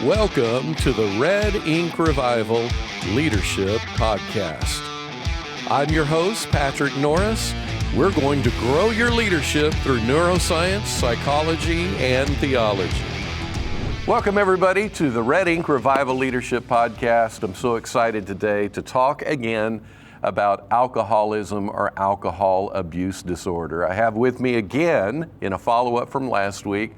Welcome to the Red Ink Revival Leadership Podcast. I'm your host, Patrick Norris. We're going to grow your leadership through neuroscience, psychology, and theology. Welcome, everybody, to the Red Ink Revival Leadership Podcast. I'm so excited today to talk again about alcoholism or alcohol abuse disorder. I have with me again, in a follow-up from last week,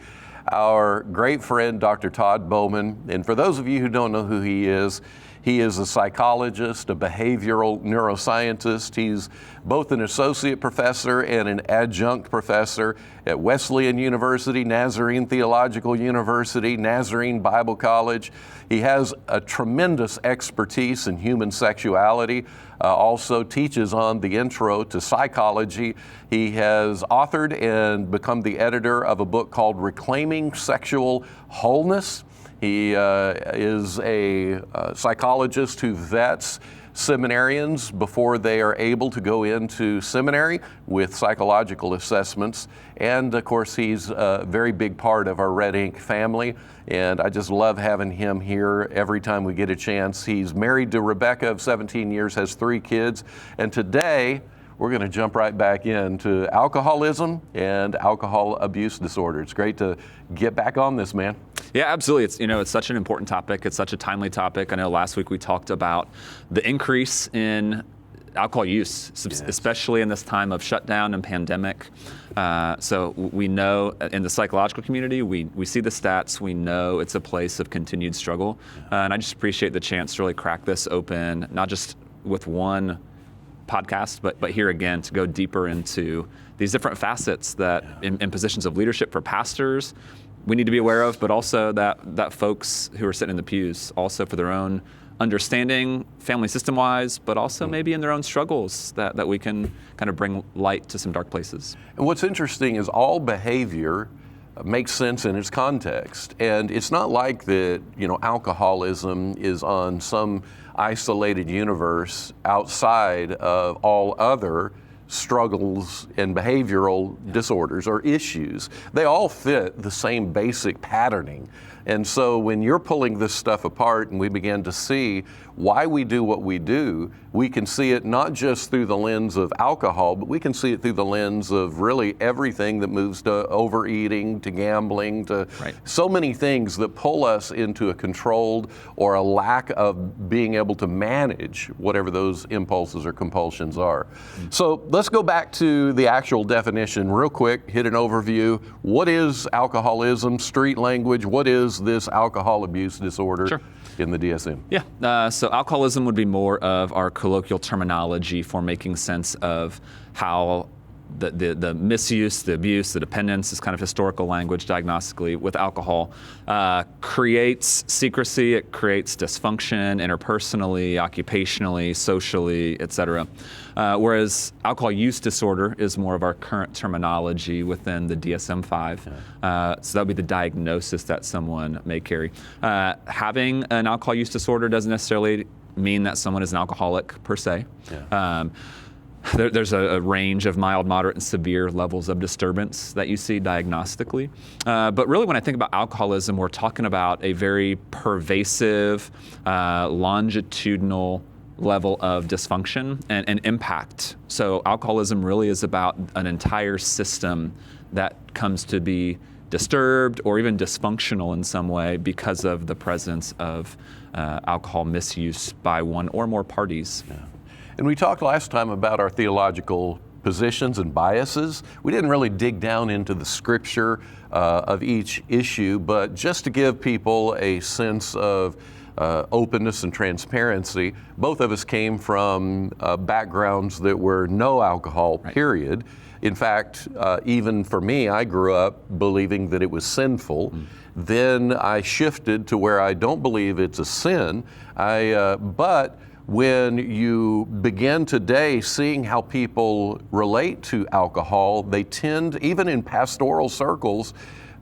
our great friend, Dr. Todd Bowman. And for those of you who don't know who he is a psychologist, a behavioral neuroscientist. He's both an associate professor and an adjunct professor at Wesleyan University, Nazarene Theological University, Nazarene Bible College. He has a tremendous expertise in human sexuality, also teaches on the intro to psychology. He has authored and become the editor of a book called Reclaiming Sexual Wholeness. He is a psychologist who vets seminarians before they are able to go into seminary with psychological assessments. And of course, he's a very big part of our Red Ink family. And I just love having him here every time we get a chance. He's married to Rebecca of 17 years, has 3 kids. And today, we're going to jump right back into alcoholism and alcohol abuse disorder. It's great to get back on this, man. Yeah, absolutely. It's such an important topic. It's such a timely topic. I know last week we talked about the increase in alcohol use, especially in this time of shutdown and pandemic. So we know in the psychological community, we see the stats, we know it's a place of continued struggle. And I just appreciate the chance to really crack this open, not just with one podcast, but here again to go deeper into these different facets that in positions of leadership for pastors, we need to be aware of, but also that folks who are sitting in the pews also for their own understanding, family system-wise, but also maybe in their own struggles that we can kind of bring light to some dark places. And what's interesting is all behavior makes sense in its context. And it's not like that, alcoholism is on some isolated universe outside of all other struggles and behavioral disorders or issues. They all fit the same basic patterning. And so when you're pulling this stuff apart and we begin to see why we do what we do, we can see it not just through the lens of alcohol, but we can see it through the lens of really everything that moves to overeating, to gambling, to so many things that pull us into a controlled or a lack of being able to manage whatever those impulses or compulsions are. So let's go back to the actual definition real quick, hit an overview. What is alcoholism, street language? What is this alcohol abuse disorder in the DSM? Yeah, so alcoholism would be more of our colloquial terminology for making sense of how the misuse, the abuse, the dependence, this kind of historical language diagnostically with alcohol creates secrecy, it creates dysfunction interpersonally, occupationally, socially, etc. Whereas alcohol use disorder is more of our current terminology within the DSM-5. So that would be the diagnosis that someone may carry. Having an alcohol use disorder doesn't necessarily mean that someone is an alcoholic per se. There's a range of mild, moderate, and severe levels of disturbance that you see diagnostically. But really, when I think about alcoholism, we're talking about a very pervasive, longitudinal level of dysfunction and impact. So alcoholism really is about an entire system that comes to be disturbed or even dysfunctional in some way because of the presence of alcohol misuse by one or more parties. And we talked last time about our theological positions and biases. We didn't really dig down into the scripture of each issue, but just to give people a sense of openness and transparency, both of us came from backgrounds that were no alcohol, period. In fact, even for me, I grew up believing that it was sinful. Then I shifted to where I don't believe it's a sin, but when you begin today seeing how people relate to alcohol, they tend, even in pastoral circles,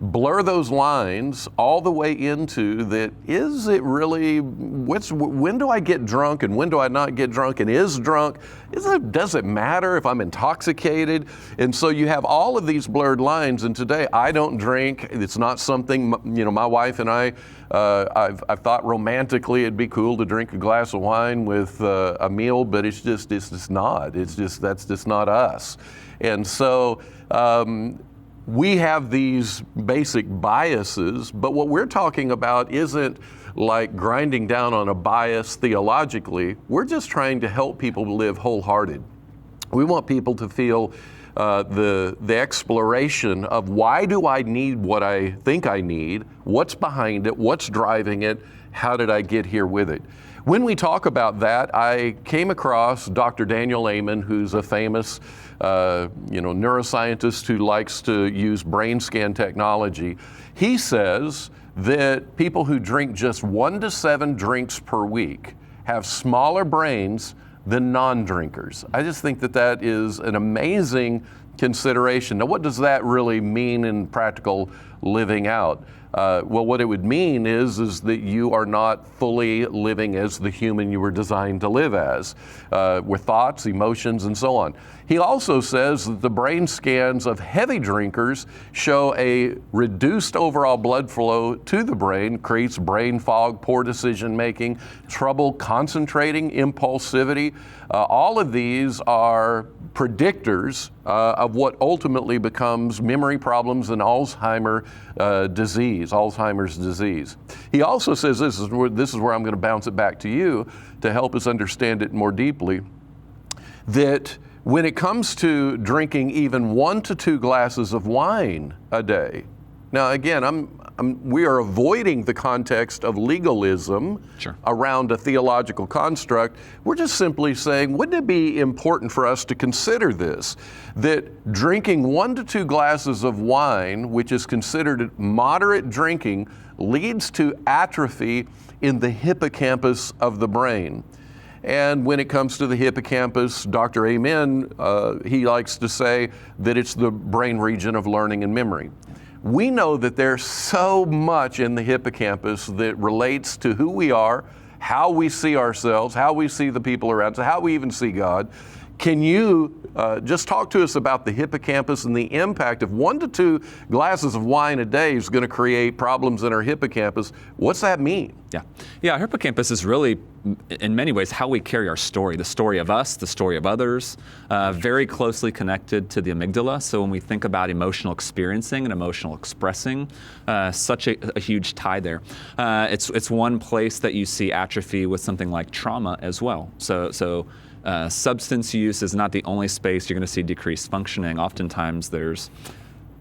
blur those lines all the way into that, is it really, when do I get drunk and when do I not get drunk, and does it matter if I'm intoxicated? And so you have all of these blurred lines, and today I don't drink. It's not something, my wife and I've thought romantically it'd be cool to drink a glass of wine with a meal, but it's just not. That's just not us. And so we have these basic biases, but what we're talking about isn't like grinding down on a bias theologically. We're just trying to help people live wholehearted. We want people to feel the exploration of, why do I need what I think I need? What's behind it? What's driving it? How did I get here with it? When we talk about that, I came across Dr. Daniel Amen, who's a famous neuroscientist who likes to use brain scan technology. He says that people who drink just 1 to 7 drinks per week have smaller brains than non-drinkers. I just think that is an amazing consideration. Now, what does that really mean in practical living out? Well, what it would mean is that you are not fully living as the human you were designed to live as, with thoughts, emotions, and so on. He also says that the brain scans of heavy drinkers show a reduced overall blood flow to the brain, creates brain fog, poor decision making, trouble concentrating, impulsivity. All of these are predictors of what ultimately becomes memory problems and Alzheimer's disease. He also says, this is where I'm going to bounce it back to you to help us understand it more deeply, that when it comes to drinking even 1 to 2 glasses of wine a day, now again, we are avoiding the context of legalism around a theological construct. We're just simply saying, wouldn't it be important for us to consider this, that drinking 1 to 2 glasses of wine, which is considered moderate drinking, leads to atrophy in the hippocampus of the brain. And when it comes to the hippocampus, Dr. Amen, he likes to say that it's the brain region of learning and memory. We know that there's so much in the hippocampus that relates to who we are, how we see ourselves, how we see the people around us, how we even see God. Can you just talk to us about the hippocampus and the impact of 1 to 2 glasses of wine a day is going to create problems in our hippocampus? What's that mean? Yeah, our hippocampus is really, in many ways, how we carry our story, the story of us, the story of others, very closely connected to the amygdala. So when we think about emotional experiencing and emotional expressing, such a huge tie there. It's one place that you see atrophy with something like trauma as well. So substance use is not the only space you're going to see decreased functioning. Oftentimes there's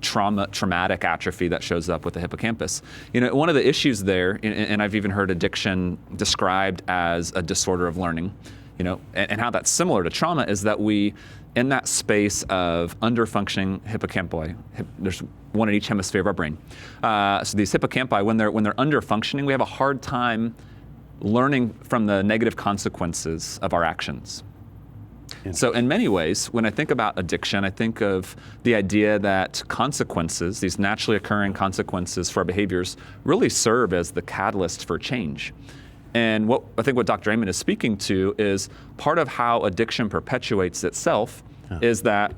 traumatic atrophy that shows up with the hippocampus. One of the issues there, and I've even heard addiction described as a disorder of learning, and how that's similar to trauma is that we, in that space of underfunctioning hippocampi, there's one in each hemisphere of our brain. So these hippocampi, when they're underfunctioning, we have a hard time learning from the negative consequences of our actions. So in many ways, when I think about addiction, I think of the idea that consequences, these naturally occurring consequences for our behaviors, really serve as the catalyst for change. And what Dr. Amen is speaking to is part of how addiction perpetuates itself is that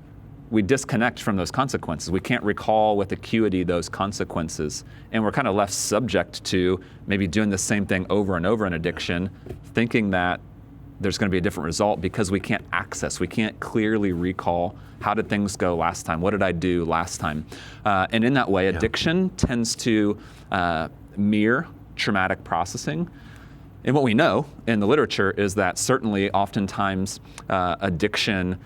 we disconnect from those consequences. We can't recall with acuity those consequences. And we're kind of left subject to maybe doing the same thing over and over in addiction, thinking that there's going to be a different result because we can't clearly recall, how did things go last time? What did I do last time? And in that way, addiction tends to mirror traumatic processing. And what we know in the literature is that certainly oftentimes addiction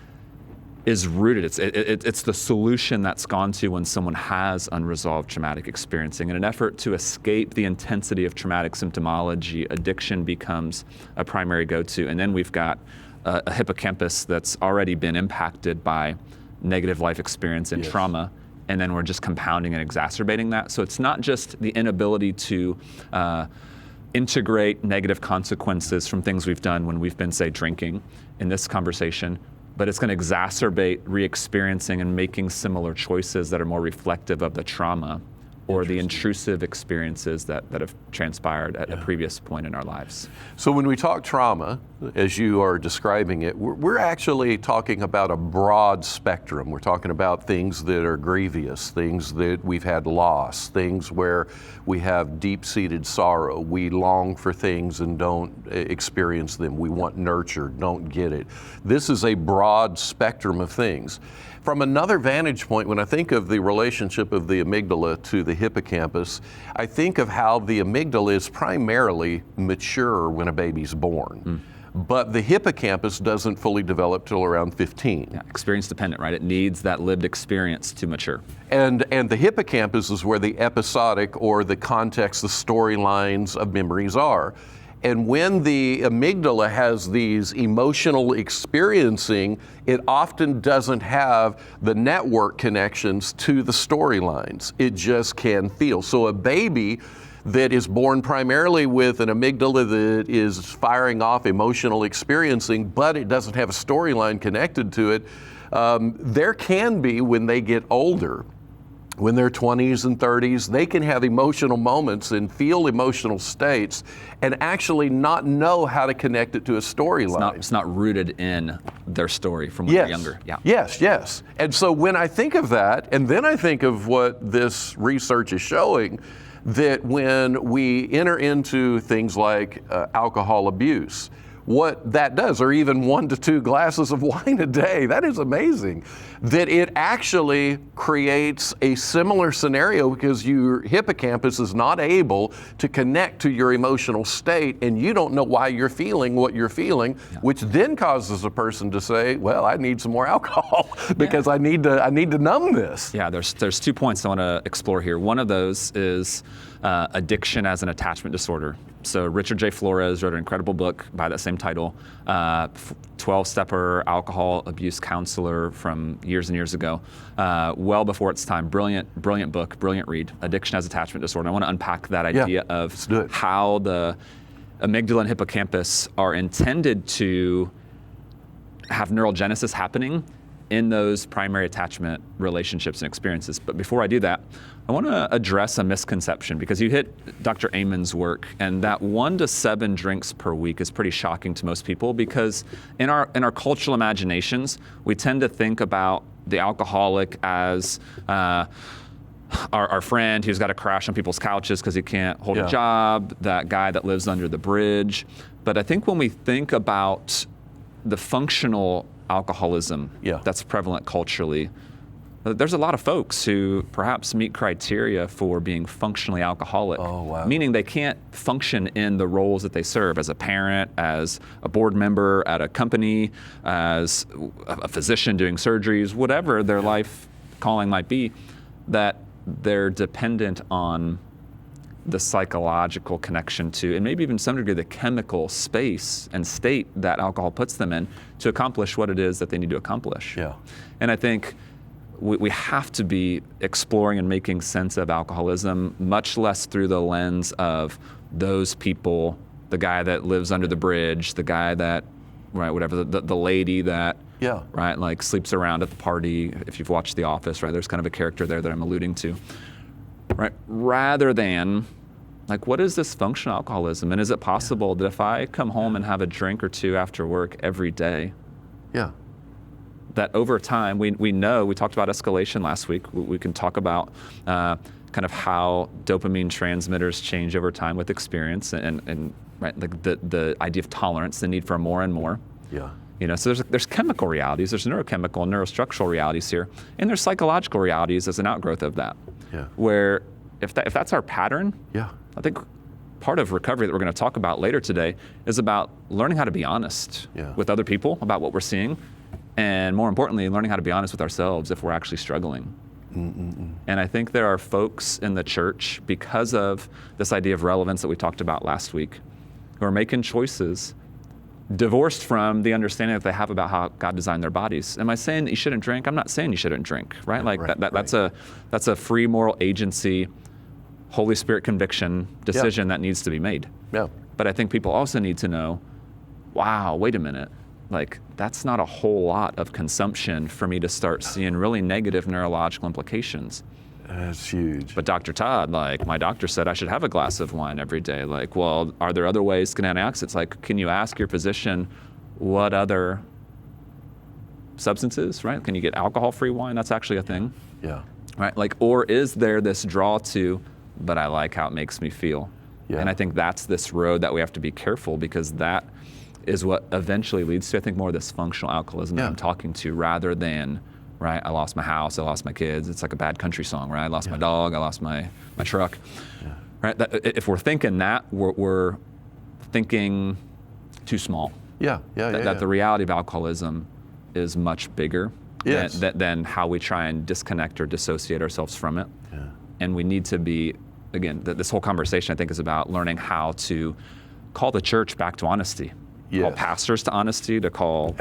is rooted. It's the solution that's gone to when someone has unresolved traumatic experiencing. In an effort to escape the intensity of traumatic symptomology, addiction becomes a primary go-to. And then we've got a hippocampus that's already been impacted by negative life experience and trauma, and then we're just compounding and exacerbating that. So it's not just the inability to integrate negative consequences from things we've done when we've been, say, drinking in this conversation, but it's going to exacerbate re-experiencing and making similar choices that are more reflective of the trauma or the intrusive experiences that have transpired at a previous point in our lives. So when we talk trauma, as you are describing it, we're actually talking about a broad spectrum. We're talking about things that are grievous, things that we've had loss, things where we have deep-seated sorrow. We long for things and don't experience them. We want nurture, don't get it. This is a broad spectrum of things. From another vantage point, when I think of the relationship of the amygdala to the hippocampus, I think of how the amygdala is primarily mature when a baby's born. But the hippocampus doesn't fully develop till around 15. Yeah, experience dependent, right? It needs that lived experience to mature. And the hippocampus is where the episodic or the context, the storylines of memories are. And when the amygdala has these emotional experiencing, it often doesn't have the network connections to the storylines. It just can feel. So a baby that is born primarily with an amygdala that is firing off emotional experiencing, but it doesn't have a storyline connected to it, there can be, when they get older, when they're 20s and 30s, they can have emotional moments and feel emotional states and actually not know how to connect it to a storyline. It's not rooted in their story from when they're younger. Yeah. Yes. And so when I think of that, and then I think of what this research is showing, that when we enter into things like alcohol abuse, what that does, or even 1 to 2 glasses of wine a day, that is amazing. That it actually creates a similar scenario because your hippocampus is not able to connect to your emotional state, and you don't know why you're feeling what you're feeling, which then causes a person to say, well, I need some more alcohol because I need to numb this. Yeah, there's 2 points I want to explore here. One of those is addiction as an attachment disorder. So Richard J. Flores wrote an incredible book by that same title, 12-stepper alcohol abuse counselor from years and years ago, well before its time. Brilliant book, brilliant read, Addiction as Attachment Disorder. I want to unpack that idea of how the amygdala and hippocampus are intended to have neurogenesis happening in those primary attachment relationships and experiences. But before I do that, I want to address a misconception, because you hit Dr. Amen's work, and that 1 to 7 drinks per week is pretty shocking to most people, because in our cultural imaginations, we tend to think about the alcoholic as our friend who's got to crash on people's couches because he can't hold a job, that guy that lives under the bridge. But I think when we think about the functional alcoholism that's prevalent culturally, there's a lot of folks who perhaps meet criteria for being functionally alcoholic, meaning they can't function in the roles that they serve as a parent, as a board member at a company, as a physician doing surgeries, whatever their life calling might be, that they're dependent on the psychological connection to, and maybe even to some degree, the chemical space and state that alcohol puts them in to accomplish what it is that they need to accomplish. Yeah. And I think we have to be exploring and making sense of alcoholism, much less through the lens of those people, the guy that lives under the bridge, the guy that, right, whatever, the lady that, right, like sleeps around at the party. If you've watched The Office, right, there's kind of a character there that I'm alluding to, right? Rather than, like, what is this functional alcoholism? And is it possible that if I come home and have a drink or 2 after work every day, that over time, we know, we talked about escalation last week, we can talk about kind of how dopamine transmitters change over time with experience, and right, like the idea of tolerance, the need for more and more. You know, so there's chemical realities, there's neurochemical and neurostructural realities here, and there's psychological realities as an outgrowth of that. Where if that's our pattern, I think part of recovery that we're going to talk about later today is about learning how to be honest with other people about what we're seeing, and more importantly, learning how to be honest with ourselves if we're actually struggling. And I think there are folks in the church, because of this idea of relevance that we talked about last week, who are making choices divorced from the understanding that they have about how God designed their bodies. Am I saying that you shouldn't drink? I'm not saying you shouldn't drink, right? That's a free moral agency, Holy Spirit conviction decision that needs to be made. But I think people also need to know, wow, wait a minute. Like, that's not a whole lot of consumption for me to start seeing really negative neurological implications. That's huge. But Dr. Todd, like, my doctor said I should have a glass of wine every day. Like, well, are there other ways to get antioxidants? Like, can you ask your physician what other substances, right? Can you get alcohol-free wine? That's actually a thing. Yeah. Right? Like, or is there this draw to, but I like how it makes me feel? Yeah. And I think that's this road that we have to be careful, because that is what eventually leads to, I think, more of this functional alcoholism that I'm talking to, rather than, right, I lost my house, I lost my kids. It's like a bad country song, right? I lost my dog, I lost my truck. Yeah. Right? If we're thinking that, we're thinking too small. That the reality of alcoholism is much bigger than how we try and disconnect or dissociate ourselves from it. Yeah. And we need to be, again, this whole conversation, I think, is about learning how to call the church back to honesty. Yes. Call pastors to honesty, to call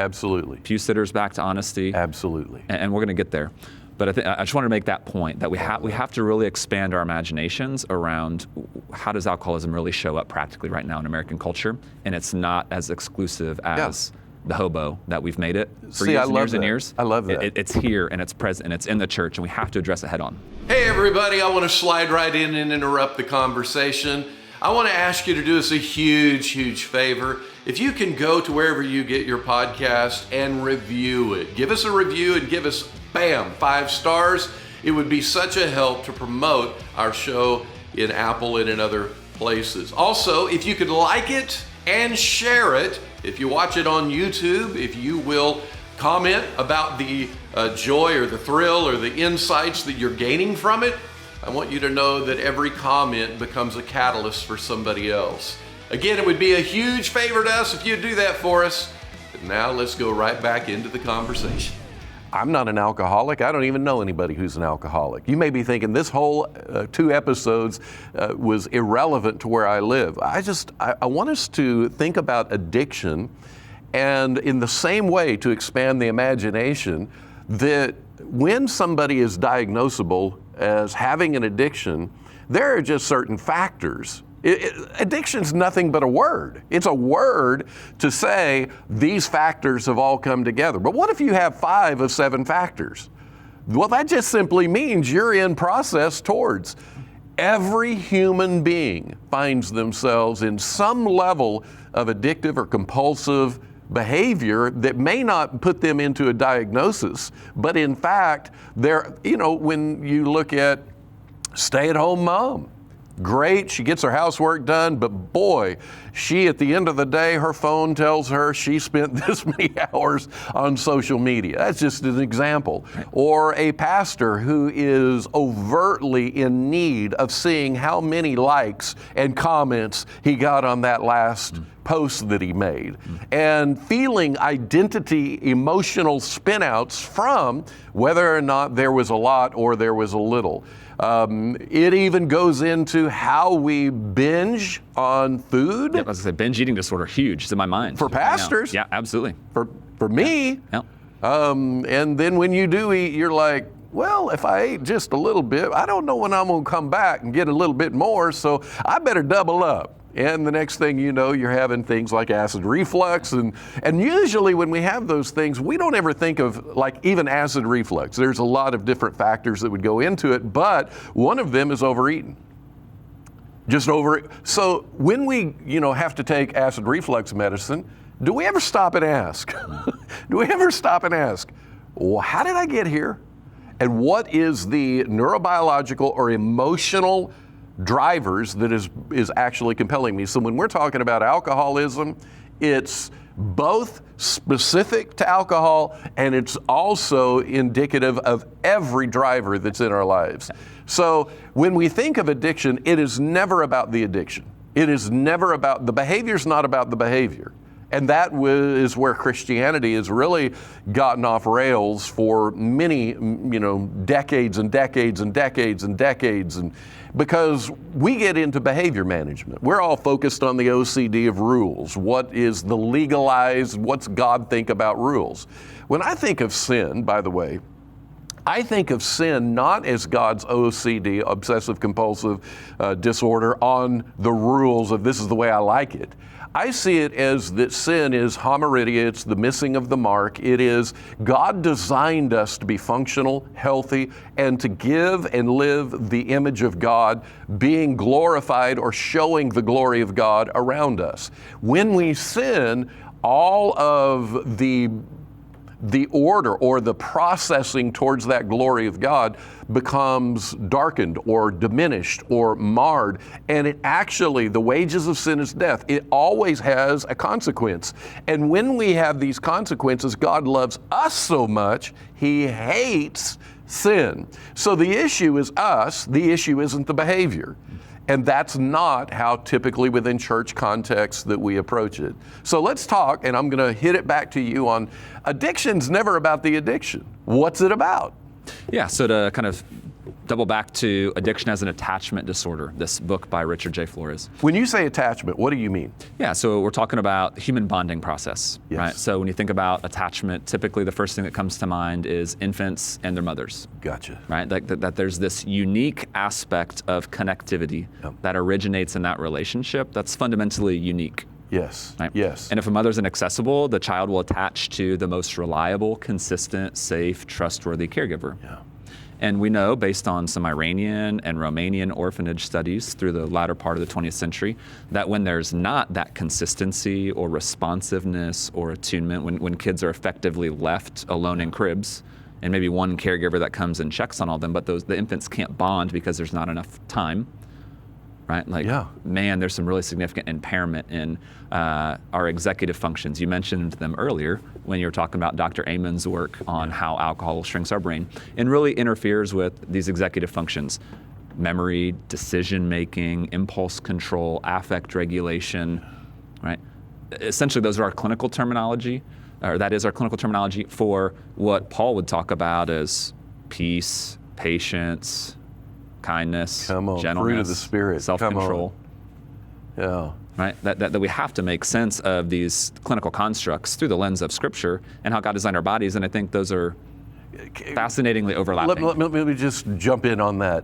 pew sitters back to honesty. Absolutely. And we're going to get there. But I just want to make that point, that we have to really expand our imaginations around how does alcoholism really show up practically right now in American culture. And it's not as exclusive as the hobo that we've made it for years and years. I love that. It's here, and it's present, and it's in the church, and we have to address it head on. Hey everybody, I want to slide right in and interrupt the conversation. I want to ask you to do us a huge, huge favor. If you can go to wherever you get your podcast and review it. Give us a review and give us, 5 stars. It would be such a help to promote our show in Apple and in other places. Also, if you could like it and share it, if you watch it on YouTube, if you will comment about the joy or the thrill or the insights that you're gaining from it, I want you to know that every comment becomes a catalyst for somebody else. Again, it would be a huge favor to us if you'd do that for us. But now let's go right back into the conversation. I'm not an alcoholic. I don't even know anybody who's an alcoholic. You may be thinking this whole 2 episodes was irrelevant to where I live. I want us to think about addiction, and in the same way to expand the imagination, that when somebody is diagnosable as having an addiction, there are just certain factors. Addiction's nothing but a word. It's a word to say these factors have all come together. But what if you have 5 of 7 factors? Well, that just simply means you're in process towards. Every human being finds themselves in some level of addictive or compulsive behavior that may not put them into a diagnosis, but in fact, when you look at stay-at-home mom, great, she gets her housework done, but boy, she, at the end of the day, her phone tells her she spent this many hours on social media. That's just an example. Or a pastor who is overtly in need of seeing how many likes and comments he got on that last post that he made, and feeling identity emotional spinouts from whether or not there was a lot or there was a little. It even goes into how we binge on food. Yeah, I was going to say, binge eating disorder, huge. It's in my mind. For pastors. Yeah, absolutely. For me. Yeah. And then when you do eat, you're like, well, if I ate just a little bit, I don't know when I'm going to come back and get a little bit more, so I better double up. And the next thing you know, you're having things like acid reflux. And usually when we have those things, we don't ever think of like even acid reflux. There's a lot of different factors that would go into it, but one of them is overeating. So when we, have to take acid reflux medicine, do we ever stop and ask? Well, how did I get here? And what is the neurobiological or emotional drivers that is actually compelling me? So when we're talking about alcoholism, it's both specific to alcohol and it's also indicative of every driver that's in our lives. So when we think of addiction, it is never about the addiction. It is never about, the behavior's not about the behavior. And that is where Christianity has really gotten off rails for many, decades and decades and decades and decades. And because we get into behavior management. We're all focused on the OCD of rules. What is the legalized, what's God think about rules? When I think of sin, by the way, I think of sin not as God's OCD, obsessive compulsive disorder, on the rules of this is the way I like it. I see it as that sin is hamartia, it's the missing of the mark. It is God designed us to be functional, healthy, and to give and live the image of God, being glorified or showing the glory of God around us. When we sin, all of the order or the processing towards that glory of God becomes darkened or diminished or marred. And it actually, the wages of sin is death. It always has a consequence. And when we have these consequences, God loves us so much, He hates sin. So the issue is us, the issue isn't the behavior. And that's not how typically within church contexts that we approach it. So let's talk, and I'm going to hit it back to you on addiction's never about the addiction. What's it about? Yeah, so to kind of double back to Addiction as an Attachment Disorder, this book by Richard J. Flores. When you say attachment, what do you mean? Yeah, so we're talking about the human bonding process, Yes. right? So when you think about attachment, typically the first thing that comes to mind is infants and their mothers. Gotcha. Right, that there's this unique aspect of connectivity that originates in that relationship that's fundamentally unique. Yes, right? yes. And if a mother's inaccessible, the child will attach to the most reliable, consistent, safe, trustworthy caregiver. Yeah. And we know, based on some Iranian and Romanian orphanage studies through the latter part of the 20th century, that when there's not that consistency or responsiveness or attunement, when kids are effectively left alone in cribs, and maybe one caregiver that comes and checks on all them, but the infants can't bond because there's not enough time, right? Like, man, there's some really significant impairment in our executive functions. You mentioned them earlier when you were talking about Dr. Amen's work on how alcohol shrinks our brain and really interferes with these executive functions: memory, decision-making, impulse control, affect regulation, right? Essentially, those are our clinical terminology, or that is our clinical terminology for what Paul would talk about as peace, patience, kindness, gentleness, fruit of the Spirit, self-control. Yeah. Right? That we have to make sense of these clinical constructs through the lens of Scripture and how God designed our bodies, and I think those are fascinatingly overlapping. Let me just jump in on that.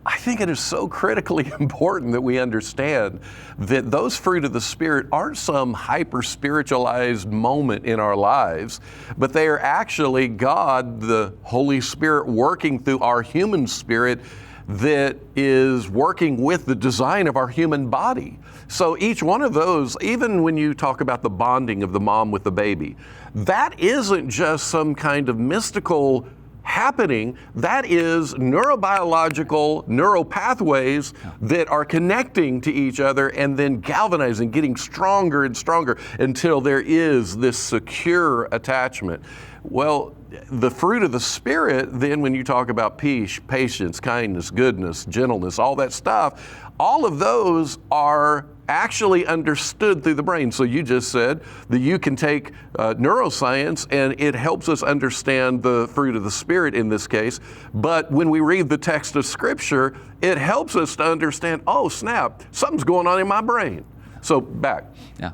I think it is so critically important that we understand that those fruit of the Spirit aren't some hyper-spiritualized moment in our lives, but they are actually God, the Holy Spirit, working through our human spirit that is working with the design of our human body. So each one of those, even when you talk about the bonding of the mom with the baby, that isn't just some kind of mystical happening. That is neurobiological, neural pathways that are connecting to each other and then galvanizing, getting stronger and stronger until there is this secure attachment. Well, the fruit of the Spirit, then when you talk about peace, patience, kindness, goodness, gentleness, all that stuff, all of those are actually understood through the brain. So you just said that you can take neuroscience and it helps us understand the fruit of the Spirit in this case. But when we read the text of Scripture, it helps us to understand, oh snap, something's going on in my brain. So back. Yeah.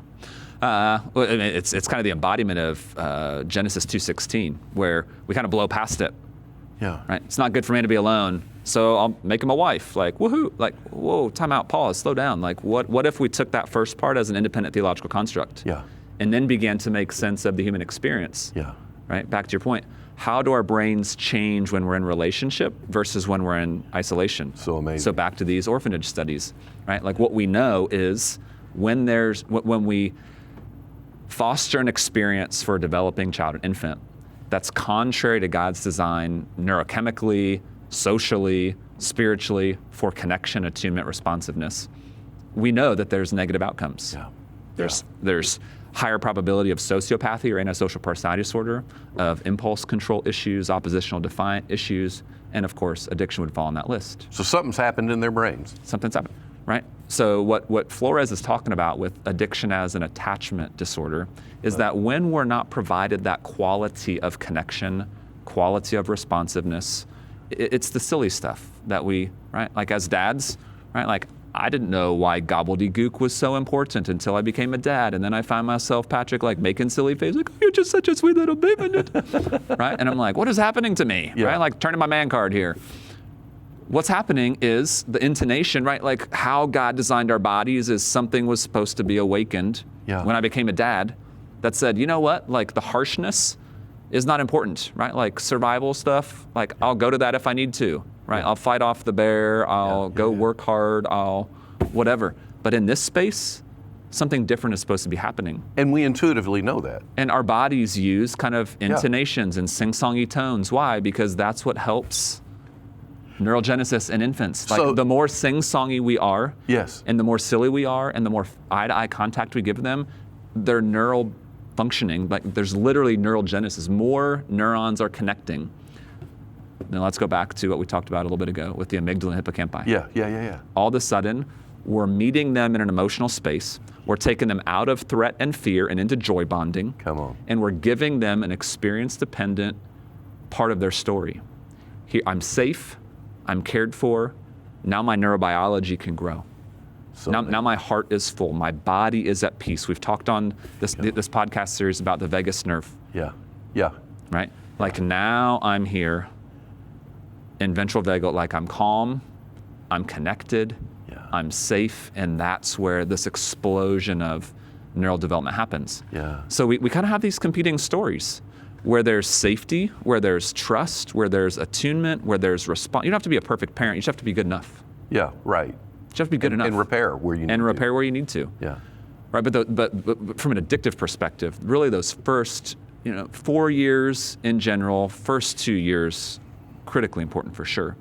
Well, I mean, it's kind of the embodiment of Genesis 2:16, where we kind of blow past it. Yeah. Right. It's not good for man to be alone, so I'll make him a wife. Like, woohoo! Like, whoa, time out, pause, slow down. Like, what if we took that first part as an independent theological construct? Yeah. And then began to make sense of the human experience. Yeah. Right. Back to your point. How do our brains change when we're in relationship versus when we're in isolation? So amazing. So back to these orphanage studies, right? Like, what we know is when we foster an experience for a developing child, an infant, that's contrary to God's design neurochemically, socially, spiritually, for connection, attunement, responsiveness, we know that there's negative outcomes. Yeah. There's higher probability of sociopathy or antisocial personality disorder, of impulse control issues, oppositional defiant issues, and of course, addiction would fall on that list. So something's happened in their brains. Something's happened, right? So what Flores is talking about with addiction as an attachment disorder is that when we're not provided that quality of connection, quality of responsiveness, it's the silly stuff that we, right? Like as dads, right? Like I didn't know why gobbledygook was so important until I became a dad. And then I found myself, Patrick, like making silly faces, like, oh, you're just such a sweet little baby. Right? And I'm like, what is happening to me? Yeah. Right? Like turning my man card here. What's happening is the intonation, right? Like how God designed our bodies is something was supposed to be awakened when I became a dad that said, you know what? Like the harshness is not important, right? Like survival stuff, like I'll go to that if I need to, right? I'll fight off the bear, I'll go work hard, I'll whatever. But in this space, something different is supposed to be happening. And we intuitively know that. And our bodies use kind of intonations and sing-songy tones. Why? Because that's what helps neurogenesis in infants. Like So- the more sing-songy we are, Yes. and the more silly we are, and the more eye-to-eye contact we give them, their neural functioning, like there's literally neurogenesis. More neurons are connecting. Now let's go back to what we talked about a little bit ago with the amygdala and hippocampi. Yeah. All of a sudden, we're meeting them in an emotional space. We're taking them out of threat and fear and into joy bonding. Come on. And we're giving them an experience-dependent part of their story. Here, I'm safe, I'm cared for, now my neurobiology can grow. So Now my heart is full, my body is at peace. We've talked on this podcast series about the vagus nerve, Yeah. right? Like now I'm here in ventral vagal, like I'm calm, I'm connected, I'm safe, and that's where this explosion of neural development happens. Yeah. So we kind of have these competing stories where there's safety, where there's trust, where there's attunement, where there's response. You don't have to be a perfect parent, you just have to be good enough. Yeah, right. You just have to be good enough. And repair where you need And to. repair where you need to. Yeah. Right, but from an addictive perspective, really those first 4 years in general, first 2 years, critically important for sure,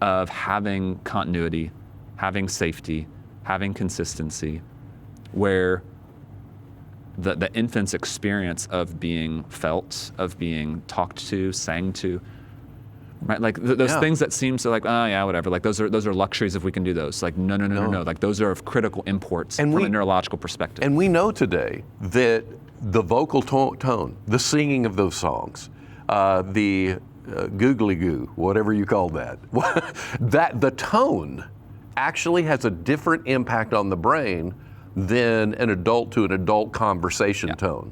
of having continuity, having safety, having consistency, where the infant's experience of being felt, of being talked to, sang to, right? Like those things that seem so like, oh yeah, whatever. Like those are luxuries if we can do those. Like no. Like those are of critical imports from a neurological perspective. And we know today that the vocal tone, the singing of those songs, the googly goo, whatever you call that, that the tone actually has a different impact on the brain than an adult to an adult conversation tone.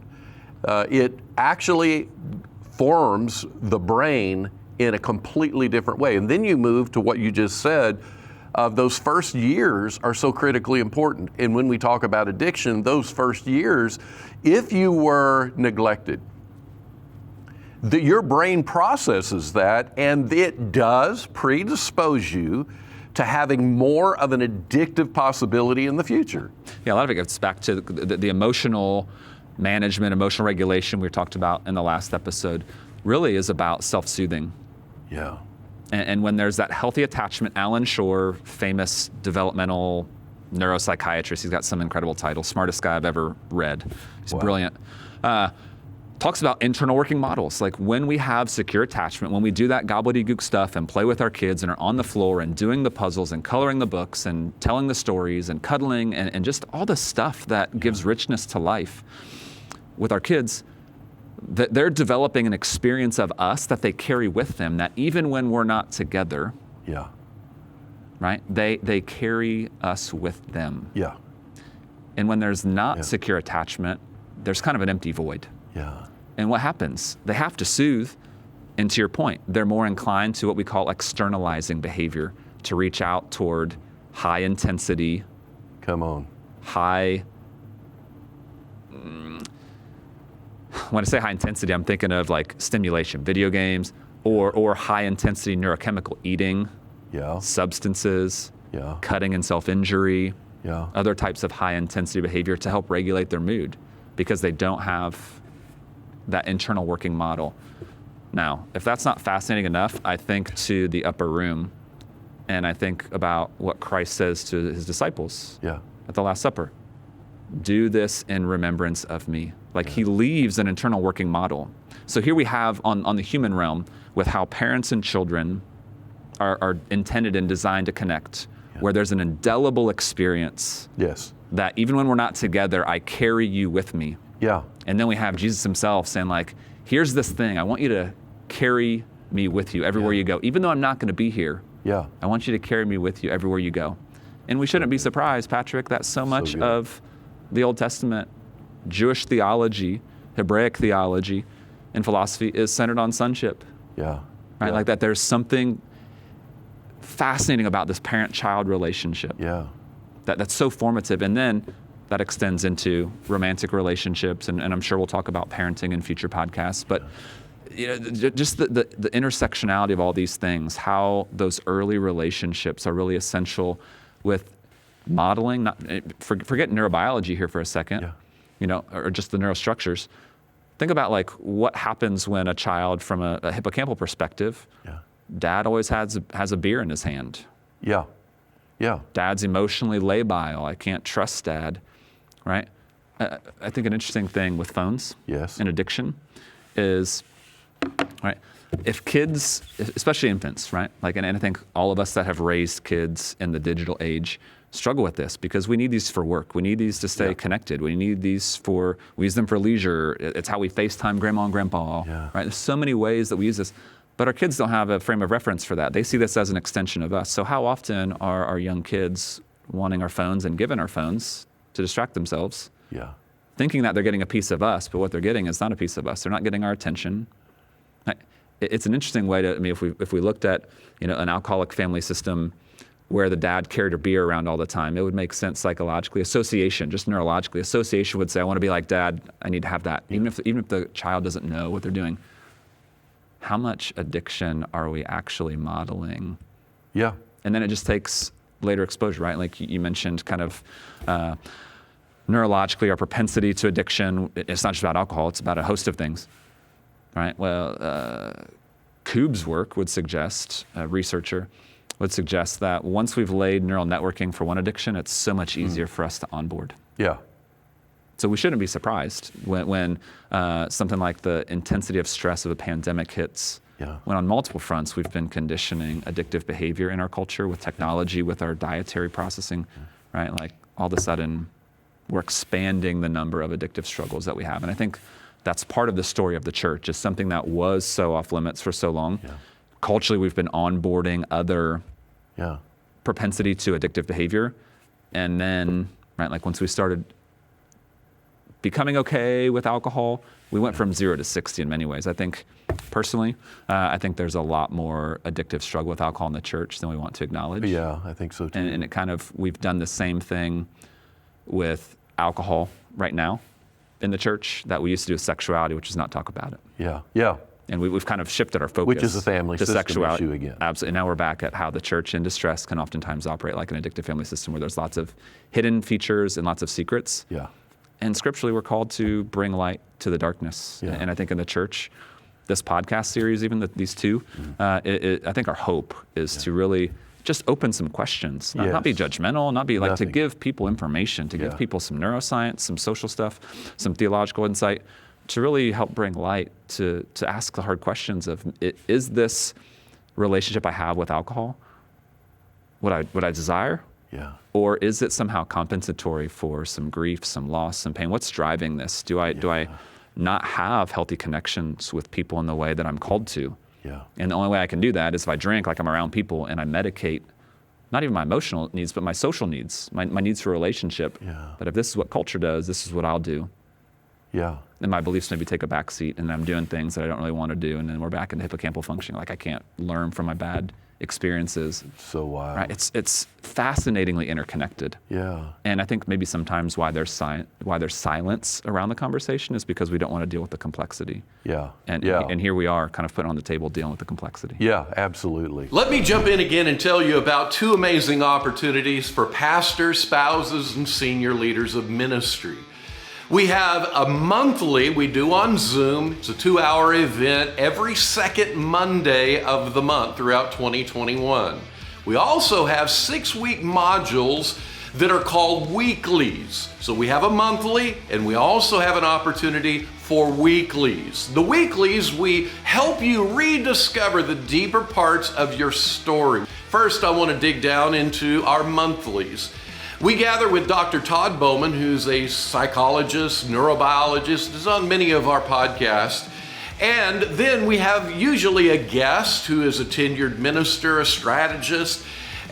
It actually forms the brain in a completely different way. And then you move to what you just said, those first years are so critically important. And when we talk about addiction, those first years, if you were neglected, your brain processes that, and it does predispose you to having more of an addictive possibility in the future. Yeah, a lot of it gets back to the emotional management, emotional regulation we talked about in the last episode, really is about self-soothing. Yeah. And when there's that healthy attachment, Alan Shore, famous developmental neuropsychiatrist, he's got some incredible titles, smartest guy I've ever read. He's brilliant. Talks about internal working models. Like when we have secure attachment, when we do that gobbledygook stuff and play with our kids and are on the floor and doing the puzzles and coloring the books and telling the stories and cuddling and just all the stuff that gives richness to life with our kids, that they're developing an experience of us that they carry with them, that even when we're not together, right, they carry us with them. Yeah. And when there's not secure attachment, there's kind of an empty void. Yeah. And what happens? They have to soothe. And to your point, they're more inclined to what we call externalizing behavior, to reach out toward high intensity, Come on. high, when I say high intensity, I'm thinking of like stimulation, video games, or high intensity neurochemical eating, substances, cutting and self-injury, other types of high intensity behavior to help regulate their mood because they don't have that internal working model. Now, if that's not fascinating enough, I think to the upper room, and I think about what Christ says to his disciples at the Last Supper. Do this in remembrance of me. Like he leaves an internal working model. So here we have on the human realm with how parents and children are intended and designed to connect, where there's an indelible experience that even when we're not together, I carry you with me. And then we have Jesus himself saying like, here's this thing, I want you to carry me with you everywhere you go. Even though I'm not gonna be here, I want you to carry me with you everywhere you go. And we shouldn't be surprised, Patrick, that so much good. of the Old Testament Jewish theology, Hebraic theology, and philosophy is centered on sonship. Yeah. Right? Yeah. Like that there's something fascinating about this parent-child relationship. Yeah. That's so formative. And then that extends into romantic relationships, and I'm sure we'll talk about parenting in future podcasts. But just the intersectionality of all these things, how those early relationships are really essential with modeling. Forget neurobiology here for a second, or just the neurostructures. Think about like what happens when a child, from a hippocampal perspective, dad always has a beer in his hand. Yeah. Yeah. Dad's emotionally labile. I can't trust dad, right? I think an interesting thing with phones and addiction is, right, if kids, especially infants, right, like, and I think all of us that have raised kids in the digital age struggle with this because we need these for work. We need these to stay connected. We need these we use them for leisure. It's how we FaceTime grandma and grandpa, right? There's so many ways that we use this. But our kids don't have a frame of reference for that. They see this as an extension of us. So how often are our young kids wanting our phones and given our phones to distract themselves, thinking that they're getting a piece of us, but what they're getting is not a piece of us. They're not getting our attention. It's an interesting way to, if we looked at, an alcoholic family system where the dad carried a beer around all the time, it would make sense psychologically. Association, just neurologically, association would say, I want to be like dad, I need to have that. Even if the child doesn't know what they're doing. How much addiction are we actually modeling? Yeah. And then it just takes later exposure, right? Like you mentioned kind of neurologically our propensity to addiction. It's not just about alcohol, it's about a host of things, right? Well, Kube's work would suggest, a researcher would suggest that once we've laid neural networking for one addiction, it's so much easier for us to onboard. Yeah. So we shouldn't be surprised when something like the intensity of stress of a pandemic hits. When on multiple fronts we've been conditioning addictive behavior in our culture with technology, with our dietary processing, right? Like all of a sudden we're expanding the number of addictive struggles that we have. And I think that's part of the story of the church, is something that was so off limits for so long. Culturally, we've been onboarding other propensity to addictive behavior. And then, right, like once we started becoming okay with alcohol, we went from 0 to 60 in many ways. I think, personally, I think there's a lot more addictive struggle with alcohol in the church than we want to acknowledge. Yeah, I think so too. And it kind of, we've done the same thing with alcohol right now in the church that we used to do with sexuality, which is not talk about it. Yeah. And we've kind of shifted our focus. Which is a family to system sexuality. issue again. Absolutely. And now we're back at how the church in distress can oftentimes operate like an addictive family system where there's lots of hidden features and lots of secrets. And scripturally, we're called to bring light to the darkness. And I think in the church, this podcast series, even these two, I think our hope is to really just open some questions, not be judgmental, not be like to give people information, to give people some neuroscience, some social stuff, some theological insight, to really help bring light to ask the hard questions of, is this relationship I have with alcohol what I desire? Or is it somehow compensatory for some grief, some loss, some pain? What's driving this? Do I not have healthy connections with people in the way that I'm called to? And the only way I can do that is if I drink, like I'm around people, and I medicate, not even my emotional needs, but my social needs, my needs for relationship. But if this is what culture does, this is what I'll do. And my beliefs maybe take a back seat, and I'm doing things that I don't really want to do, and then we're back into hippocampal functioning. Like I can't learn from my bad experiences. So wild. Right? It's fascinatingly interconnected. And I think maybe sometimes why there's silence around the conversation is because we don't want to deal with the complexity. And here we are kind of putting on the table dealing with the complexity. Absolutely. Let me jump in again and tell you about two amazing opportunities for pastors, spouses, and senior leaders of ministry. We have a monthly, we do on Zoom. It's a 2-hour event every second Monday of the month throughout 2021. We also have 6-week modules that are called Weeklies. So we have a monthly, and we also have an opportunity for Weeklies. The Weeklies, we help you rediscover the deeper parts of your story. First, I want to dig down into our monthlies. We gather with Dr. Todd Bowman, who's a psychologist, neurobiologist, is on many of our podcasts. And then we have usually a guest who is a tenured minister, a strategist,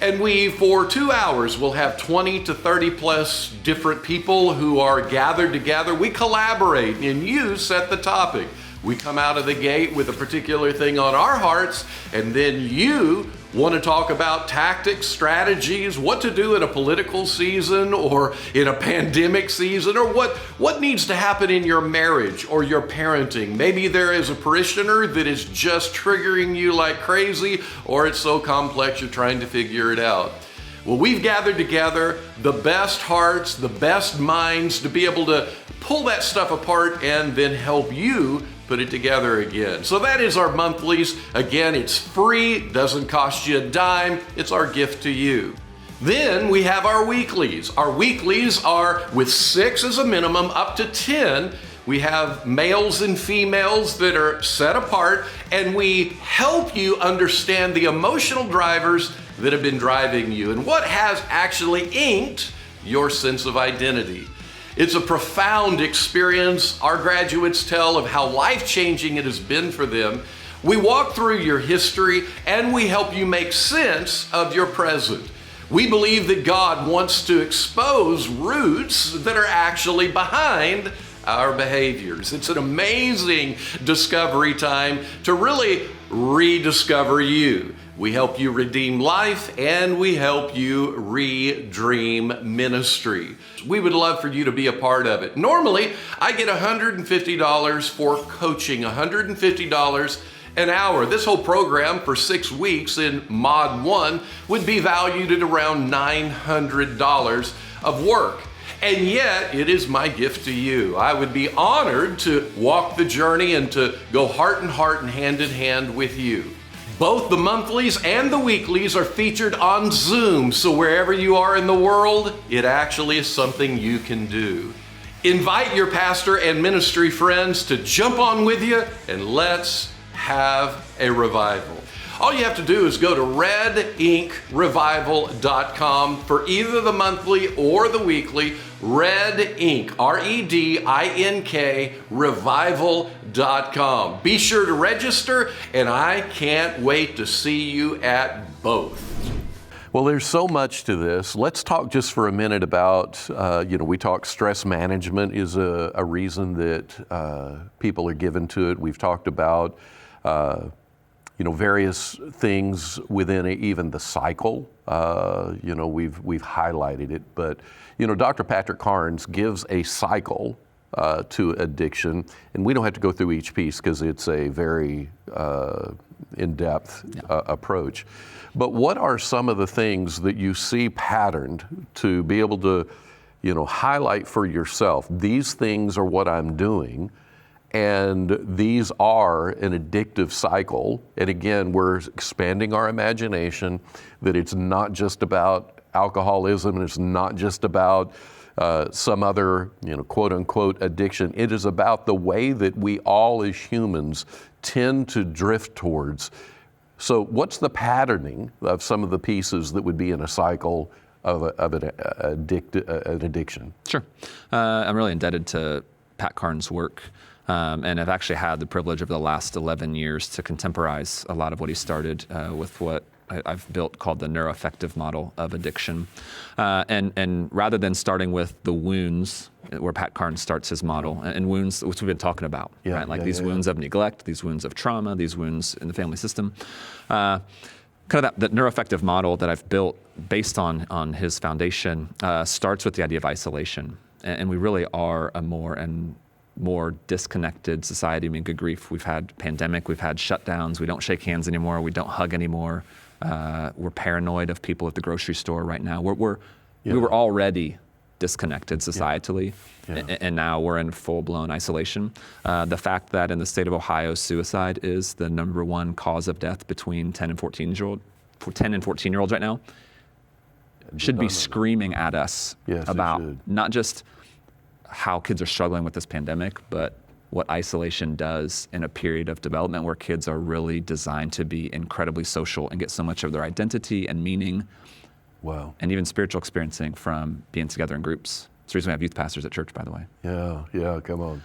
And we, for 2 hours, will have 20 to 30 plus different people who are gathered together. We collaborate and you set the topic. We come out of the gate with a particular thing on our hearts, and then you want to talk about tactics, strategies, what to do in a political season or in a pandemic season, or what needs to happen in your marriage or your parenting. Maybe there is a parishioner that is just triggering you like crazy, or it's so complex you're trying to figure it out. Well, we've gathered together the best hearts, the best minds to be able to pull that stuff apart and then help you put it together again. So that is our monthlies. Again, it's free, doesn't cost you a dime. It's our gift to you. Then we have our weeklies. Our weeklies are with 6 as a minimum, up to 10. We have males and females that are set apart, and we help you understand the emotional drivers that have been driving you and what has actually inked your sense of identity. It's a profound experience. Our graduates tell of how life-changing it has been for them. We walk through your history and we help you make sense of your present. We believe that God wants to expose roots that are actually behind our behaviors. It's an amazing discovery time to really rediscover you. We help you redeem life, and we help you re-dream ministry. We would love for you to be a part of it. Normally, I get $150 for coaching, $150 an hour. This whole program for 6 weeks in Mod 1 would be valued at around $900 of work. And yet, it is my gift to you. I would be honored to walk the journey and to go heart and heart and hand in hand with you. Both the monthlies and the weeklies are featured on Zoom, so wherever you are in the world, it actually is something you can do. Invite your pastor and ministry friends to jump on with you, and let's have a revival. All you have to do is go to redinkrevival.com for either the monthly or the weekly. Red Ink, REDINK, revival.com. Be sure to register, and I can't wait to see you at both. Well, there's so much to this. Let's talk just for a minute about, we talk stress management is a reason that people are given to it. We've talked about various things within even the cycle. We've highlighted it, but Dr. Patrick Carnes gives a cycle to addiction, and we don't have to go through each piece because it's a very in-depth approach. But what are some of the things that you see patterned to be able to, highlight for yourself? These things are what I'm doing. And these are an addictive cycle. And again, we're expanding our imagination that it's not just about alcoholism, and it's not just about some other, quote unquote addiction. It is about the way that we all as humans tend to drift towards. So what's the patterning of some of the pieces that would be in a cycle of an addiction? Sure. I'm really indebted to Pat Carnes' work. And I've actually had the privilege over the last 11 years to contemporize a lot of what he started with what I've built called the Neuroeffective Model of addiction. And rather than starting with the wounds, where Pat Carnes starts his model, and wounds, which we've been talking about, right? These wounds of neglect, these wounds of trauma, these wounds in the family system. Kind of that neuroeffective model that I've built based on his foundation starts with the idea of isolation. And we really are a more disconnected society. I mean, good grief, we've had pandemic, we've had shutdowns, we don't shake hands anymore, we don't hug anymore. We're paranoid of people at the grocery store right now. We were already disconnected societally, and now we're in full-blown isolation. The fact that in the state of Ohio, suicide is the number one cause of death between 10 and 14-year-olds right now should be screaming at us about not just how kids are struggling with this pandemic, but what isolation does in a period of development where kids are really designed to be incredibly social and get so much of their identity and meaning, and even spiritual experiencing from being together in groups. It's the reason we have youth pastors at church, by the way. Yeah, come on.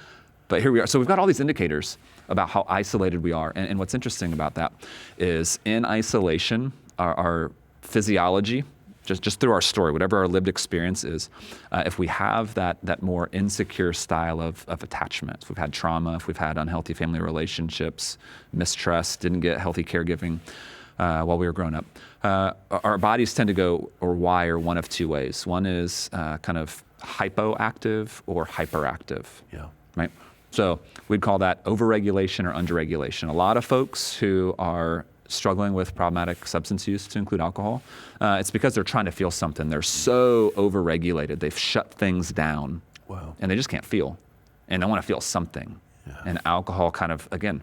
But here we are. So we've got all these indicators about how isolated we are. And what's interesting about that is in isolation, our physiology, just through our story, whatever our lived experience is, if we have that more insecure style of attachment, if we've had trauma, if we've had unhealthy family relationships, mistrust, didn't get healthy caregiving while we were growing up, our bodies tend to go or wire one of two ways. One is kind of hypoactive or hyperactive. Yeah. Right? So we'd call that overregulation or underregulation. A lot of folks who are struggling with problematic substance use, to include alcohol, it's because they're trying to feel something. They're so overregulated. They've shut things down. Wow. And they just can't feel. And they want to feel something. Yeah. And alcohol kind of, again,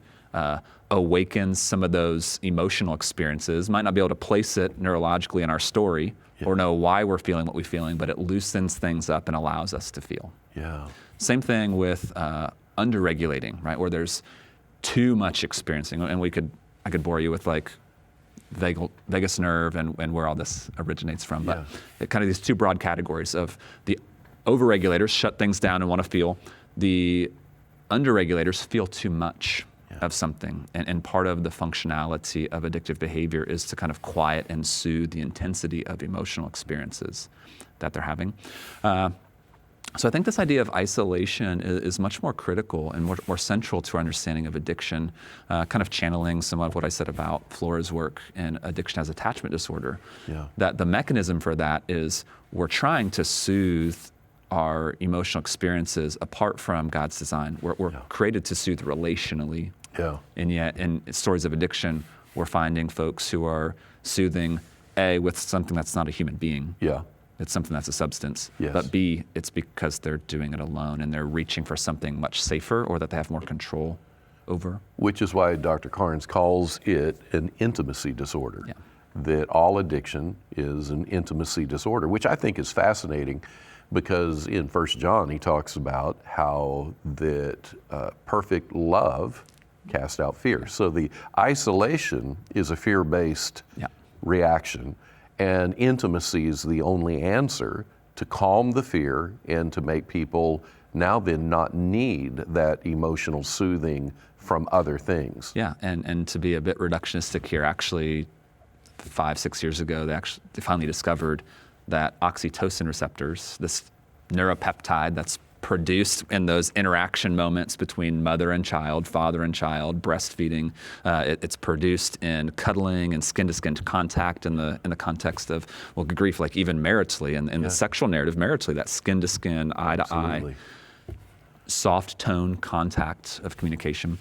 awakens some of those emotional experiences. Might not be able to place it neurologically in our story or know why we're feeling what we're feeling, but it loosens things up and allows us to feel. Yeah. Same thing with underregulating, right? Where there's too much experiencing. And I could bore you with like vagus nerve and where all this originates from. But it kind of these two broad categories of the overregulators shut things down and want to feel. The underregulators feel too much of something. And part of the functionality of addictive behavior is to kind of quiet and soothe the intensity of emotional experiences that they're having. So I think this idea of isolation is much more critical and more central to our understanding of addiction, kind of channeling some of what I said about Flora's work in addiction as attachment disorder. Yeah. That the mechanism for that is we're trying to soothe our emotional experiences apart from God's design. We're created to soothe relationally. Yeah. And yet in stories of addiction, we're finding folks who are soothing, A, with something that's not a human being. Yeah. It's something that's a substance. Yes. But B, it's because they're doing it alone and they're reaching for something much safer or that they have more control over. Which is why Dr. Carnes calls it an intimacy disorder. Yeah. That all addiction is an intimacy disorder, which I think is fascinating because in 1 John he talks about how that perfect love casts out fear. So the isolation is a fear-based reaction. And intimacy is the only answer to calm the fear and to make people now then not need that emotional soothing from other things. Yeah, and to be a bit reductionistic here, actually 5-6 years ago, they finally discovered that oxytocin receptors, this neuropeptide that's produced in those interaction moments between mother and child, father and child, breastfeeding. It's produced in cuddling and skin-to-skin contact in the context of, well, good grief, like even maritally, and in the sexual narrative maritally, that skin-to-skin, eye-to-eye, soft tone contact of communication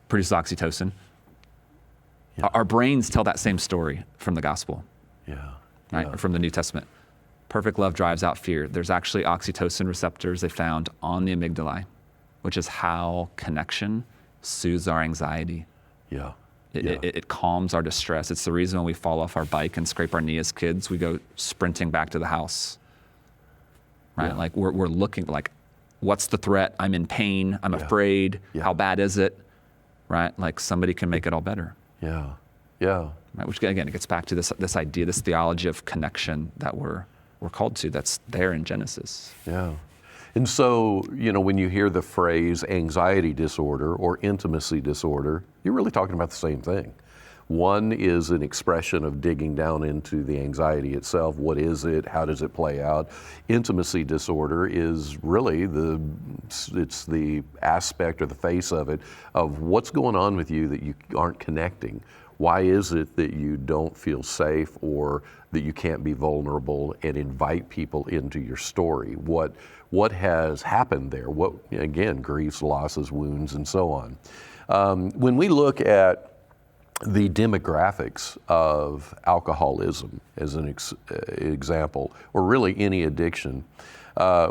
produces oxytocin. Our brains tell that same story from the gospel, right, or from the New Testament. Perfect love drives out fear. There's actually oxytocin receptors they found on the amygdala, which is how connection soothes our anxiety. It calms our distress. It's the reason when we fall off our bike and scrape our knee as kids, we go sprinting back to the house, right? Like we're looking like, what's the threat? I'm in pain. I'm afraid. How bad is it? Right? Like somebody can make it all better. Right? Which again, it gets back to this idea, this theology of connection that we're called to, that's there in Genesis. And so, when you hear the phrase anxiety disorder or intimacy disorder, you're really talking about the same thing. One is an expression of digging down into the anxiety itself. What is it? How does it play out? Intimacy disorder is really it's the aspect or the face of it, of what's going on with you that you aren't connecting. Why is it that you don't feel safe or that you can't be vulnerable and invite people into your story? What has happened there? What, again, griefs, losses, wounds, and so on. When we look at the demographics of alcoholism as an example, or really any addiction,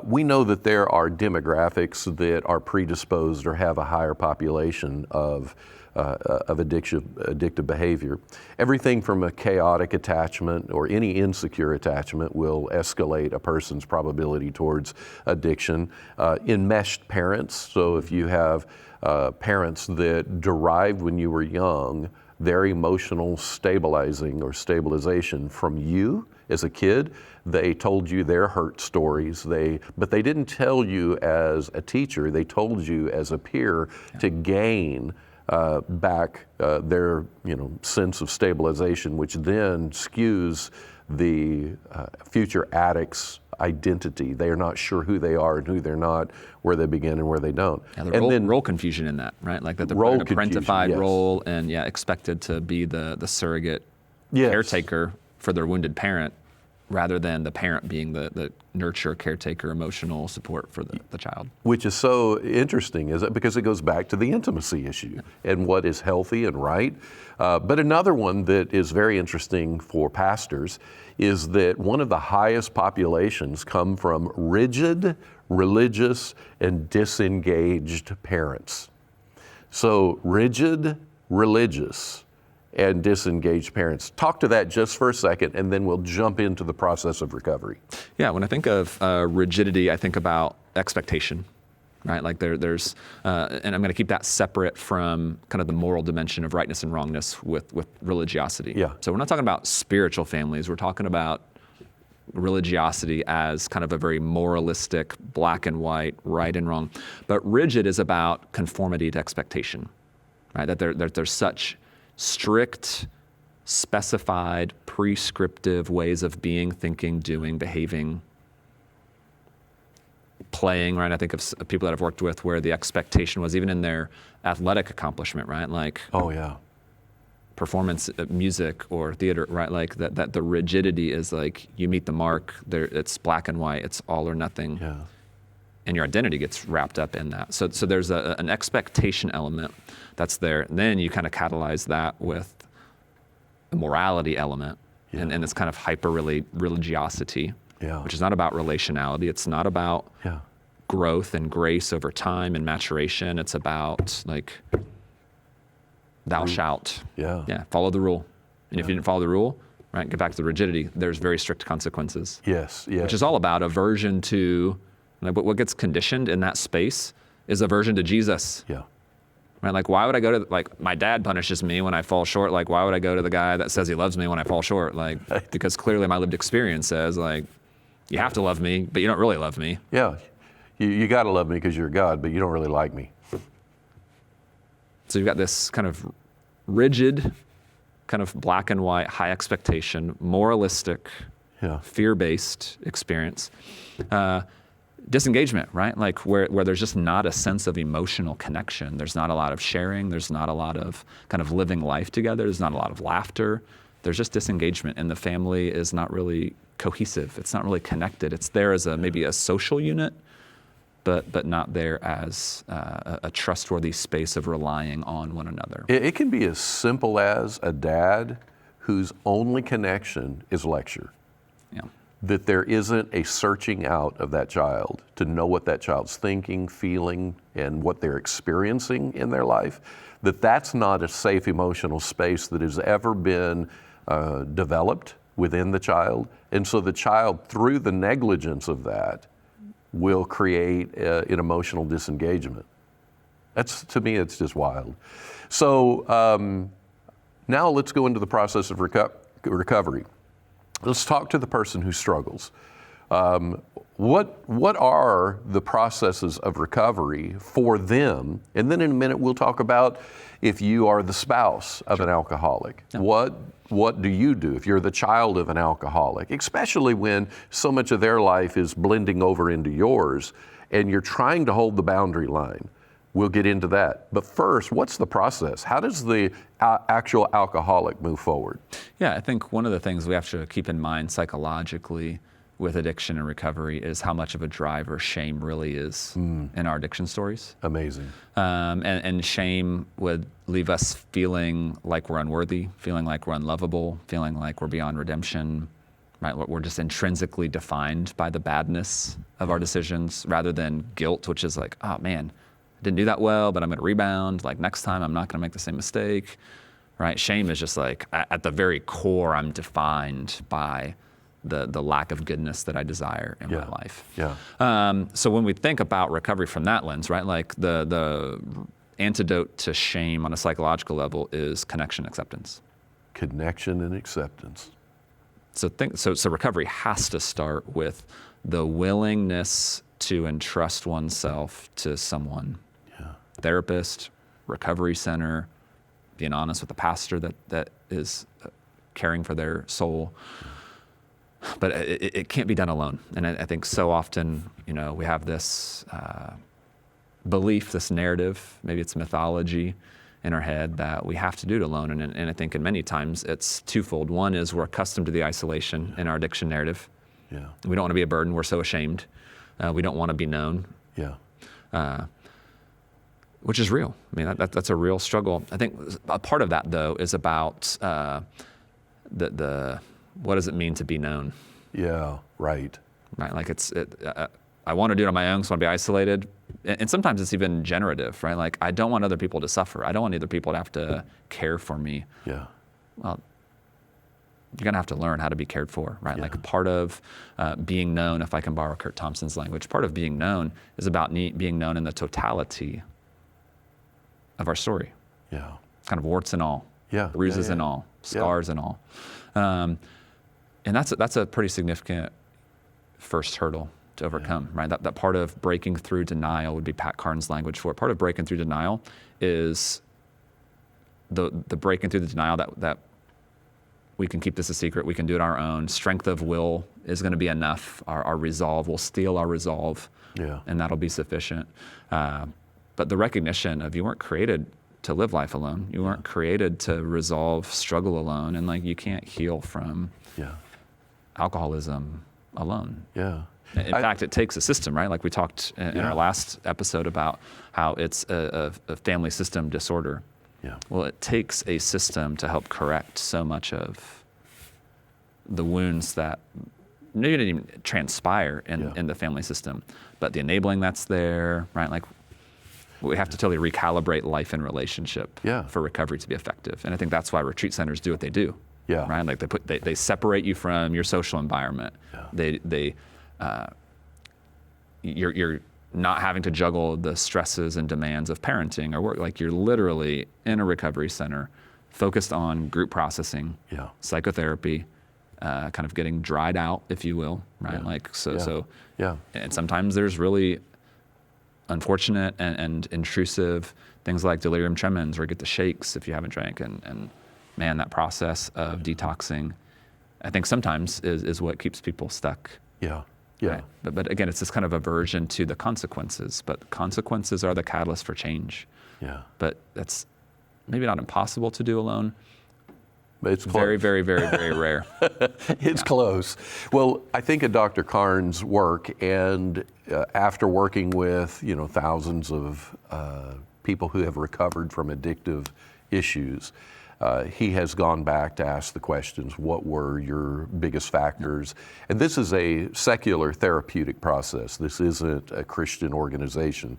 we know that there are demographics that are predisposed or have a higher population of addictive behavior. Everything from a chaotic attachment or any insecure attachment will escalate a person's probability towards addiction. Enmeshed parents, so if you have parents that derived when you were young their emotional stabilizing or stabilization from you as a kid, they told you their hurt stories, but they didn't tell you as a teacher, they told you as a peer to gain back their sense of stabilization, which then skews the future addict's identity. They are not sure who they are and who they're not, where they begin and where they don't. Yeah, the role confusion in that, right? Like that they're put in a parentified yes. role and expected to be the surrogate Yes. caretaker for their wounded parent, rather than the parent being the nurture, caretaker, emotional support for the child. Which is so interesting, is it? Because it goes back to the intimacy issue and what is healthy and right. But another one that is very interesting for pastors is that one of the highest populations come from rigid, religious, and disengaged parents. So rigid, religious, and disengaged parents. Talk to that just for a second, and then we'll jump into the process of recovery. Yeah, when I think of rigidity, I think about expectation, right? Like there's, and I'm going to keep that separate from kind of the moral dimension of rightness and wrongness with religiosity. Yeah. So we're not talking about spiritual families. We're talking about religiosity as kind of a very moralistic, black and white, right and wrong. But rigid is about conformity to expectation, right? That there's such strict, specified, prescriptive ways of being, thinking, doing, behaving, playing, right? I think of people that I've worked with where the expectation was even in their athletic accomplishment, right? Like performance, music or theater, right? Like that the rigidity is like you meet the mark, it's black and white, it's all or nothing. Yeah. And your identity gets wrapped up in that. So there's an expectation element that's there. And then you kind of catalyze that with the morality element and this kind of religiosity, which is not about relationality. It's not about growth and grace over time and maturation. It's about like, thou shalt. Follow the rule. And if you didn't follow the rule, right, get back to the rigidity, there's very strict consequences. Yes. Which is all about aversion to, like what gets conditioned in that space is aversion to Jesus. Yeah. Right? Like, why would I go to, like, my dad punishes me when I fall short. Like, why would I go to the guy that says he loves me when I fall short? Like, because clearly my lived experience says, like, you have to love me, but you don't really love me. Yeah. You got to love me because you're God, but you don't really like me. So you've got this kind of rigid, kind of black and white, high expectation, moralistic, fear-based experience. Disengagement, right? Like where there's just not a sense of emotional connection. There's not a lot of sharing. There's not a lot of kind of living life together. There's not a lot of laughter. There's just disengagement, and the family is not really cohesive. It's not really connected. It's there as maybe a social unit, but not there as a trustworthy space of relying on one another. It can be as simple as a dad whose only connection is lecture. Yeah. That there isn't a searching out of that child to know what that child's thinking, feeling, and what they're experiencing in their life, that's not a safe emotional space that has ever been developed within the child. And so the child, through the negligence of that, will create an emotional disengagement. To me, it's just wild. So now let's go into the process of recovery. Let's talk to the person who struggles. What are the processes of recovery for them? And then in a minute, we'll talk about if you are the spouse of an alcoholic. Yeah. What do you do if you're the child of an alcoholic, especially when so much of their life is blending over into yours and you're trying to hold the boundary line? We'll get into that. But first, what's the process? How does the actual alcoholic move forward? Yeah, I think one of the things we have to keep in mind psychologically with addiction and recovery is how much of a driver shame really is in our addiction stories. Amazing. And shame would leave us feeling like we're unworthy, feeling like we're unlovable, feeling like we're beyond redemption, right? We're just intrinsically defined by the badness of our decisions rather than guilt, which is like, oh man, didn't do that well, but I'm going to rebound. Like next time, I'm not going to make the same mistake, right? Shame is just like at the very core, I'm defined by the lack of goodness that I desire in my life. Yeah. So when we think about recovery from that lens, right, like the antidote to shame on a psychological level is connection acceptance. Connection and acceptance. So recovery has to start with the willingness to entrust oneself to someone. Therapist, recovery center, being honest with the pastor that is caring for their soul. But it can't be done alone. And I think so often, we have this belief, this narrative, maybe it's mythology in our head that we have to do it alone. And I think in many times it's twofold. One is we're accustomed to the isolation in our addiction narrative. Yeah. We don't want to be a burden. We're so ashamed. We don't want to be known. Yeah. Which is real. I mean, that's a real struggle. I think a part of that, though, is about the what does it mean to be known? Yeah, right. Right, like I want to do it on my own, so I want to be isolated. And sometimes it's even generative, right? Like, I don't want other people to suffer. I don't want other people to have to care for me. Yeah. Well, you're going to have to learn how to be cared for, right? Yeah. Like, part of being known, if I can borrow Kurt Thompson's language, part of being known is about being known in the totality of our story. Yeah. Kind of warts and all, Yeah. bruises and all, scars and all. And that's a pretty significant first hurdle to overcome, right? That part of breaking through denial would be Pat Carn's language for it. Part of breaking through denial is the breaking through the denial that we can keep this a secret, we can do it on our own. Strength of will is going to be enough. Our resolve, we'll steel our resolve, and that'll be sufficient. But the recognition of you weren't created to live life alone. You weren't created to resolve struggle alone, and like you can't heal from alcoholism alone. Yeah. In fact, it takes a system, right? Like we talked in our last episode about how it's a family system disorder. Yeah. Well, it takes a system to help correct so much of the wounds that maybe didn't even transpire in the family system, but the enabling that's there, right? Like we have to totally recalibrate life and relationship for recovery to be effective. And I think that's why retreat centers do what they do. Yeah. Right. Like they separate you from your social environment. Yeah. You're not having to juggle the stresses and demands of parenting or work. Like you're literally in a recovery center, focused on group processing, psychotherapy, kind of getting dried out, if you will. Right. Yeah. Like so. Yeah. And sometimes there's really unfortunate and intrusive things like delirium tremens, or get the shakes if you haven't drank, and man, that process of detoxing, I think sometimes is what keeps people stuck. Yeah, yeah. Right? But again, it's this kind of aversion to the consequences. But consequences are the catalyst for change. Yeah. But that's maybe not impossible to do alone. But it's close. Very, very, very, very rare. It's close. Well, I think of Dr. Carn's work, and after working with thousands of people who have recovered from addictive issues, he has gone back to ask the questions, what were your biggest factors? And this is a secular therapeutic process. This isn't a Christian organization.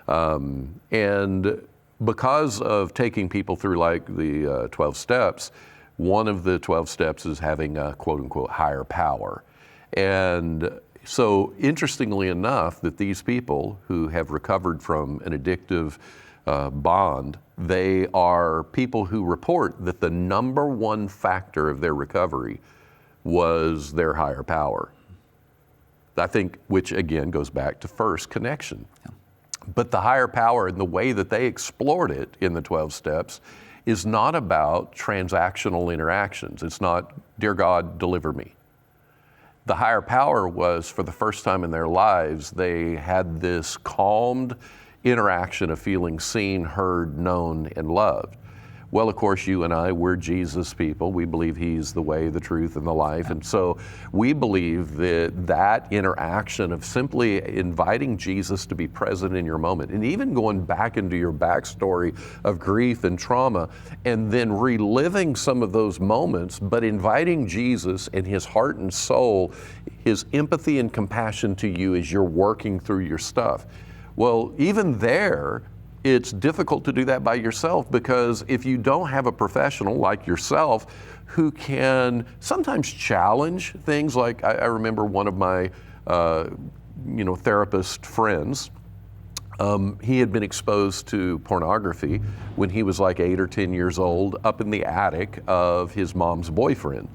And because of taking people through like the 12 steps, one of the 12 steps is having a quote unquote higher power. And so interestingly enough, that these people who have recovered from an addictive bond, they are people who report that the number one factor of their recovery was their higher power. I think, which again goes back to first connection. Yeah. But the higher power and the way that they explored it in the 12 steps is not about transactional interactions. It's not, dear God, deliver me. The higher power was, for the first time in their lives, they had this calmed interaction of feeling seen, heard, known, and loved. Well, of course, you and I, we're Jesus people. We believe He's the way, the truth, and the life. And so we believe that interaction of simply inviting Jesus to be present in your moment, and even going back into your backstory of grief and trauma, and then reliving some of those moments, but inviting Jesus and His heart and soul, His empathy and compassion to you as you're working through your stuff. Well, even there, it's difficult to do that by yourself, because if you don't have a professional like yourself who can sometimes challenge things, like I remember one of my therapist friends, he had been exposed to pornography when he was like 8 or 10 years old up in the attic of his mom's boyfriend.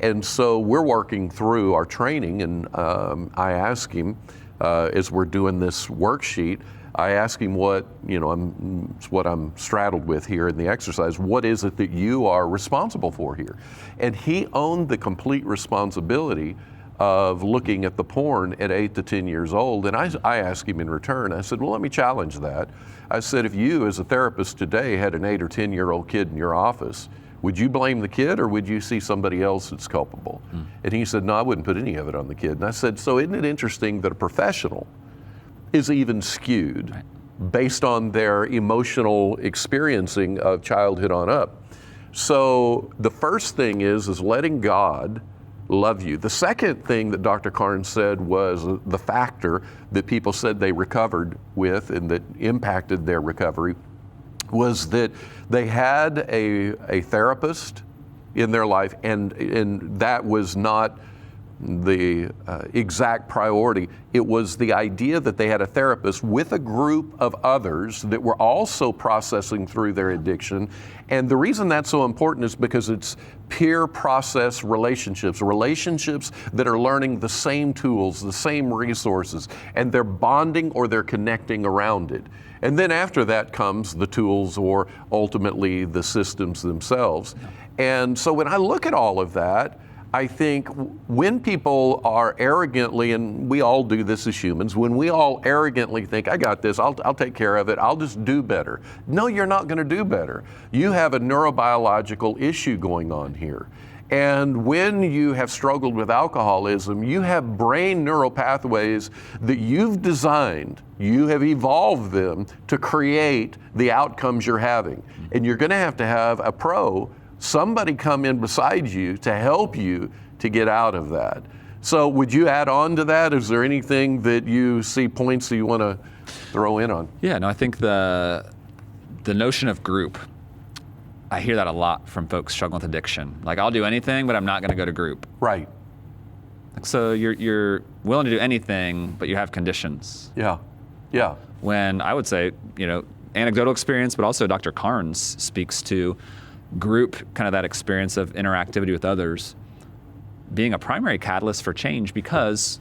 And so we're working through our training, and I asked him, as we're doing this worksheet, I asked him what I'm straddled with here in the exercise. What is it that you are responsible for here? And he owned the complete responsibility of looking at the porn at 8 to 10 years old. And I asked him in return, I said, well, let me challenge that. I said, if you as a therapist today had an 8 or 10-year-old kid in your office, would you blame the kid or would you see somebody else that's culpable? And he said, no, I wouldn't put any of it on the kid. And I said, so isn't it interesting that a professional is even skewed based on their emotional experiencing of childhood on up? So the first thing is letting God love you. The second thing that Dr. Carnes said was the factor that people said they recovered with and that impacted their recovery was that they had a therapist in their life, and that was not the exact priority. It was the idea that they had a therapist with a group of others that were also processing through their addiction. And the reason that's so important is because it's peer process relationships that are learning the same tools, the same resources, and they're bonding or they're connecting around it. And then after that comes the tools or ultimately the systems themselves. And so when I look at all of that, I think when people are arrogantly, and we all do this as humans, when we all arrogantly think, I got this, I'll take care of it, I'll just do better. No, you're not going to do better. You have a neurobiological issue going on here. And when you have struggled with alcoholism, you have brain neural pathways that you've designed, you have evolved them to create the outcomes you're having. And you're going to have a pro, somebody come in beside you to help you to get out of that. So would you add on to that? Is there anything that you see points that you want to throw in on? Yeah, no, I think the notion of group, I hear that a lot from folks struggling with addiction. Like, I'll do anything, but I'm not going to go to group. Right. So you're willing to do anything, but you have conditions. Yeah. When I would say, anecdotal experience, but also Dr. Carnes speaks to group, kind of that experience of interactivity with others being a primary catalyst for change, because,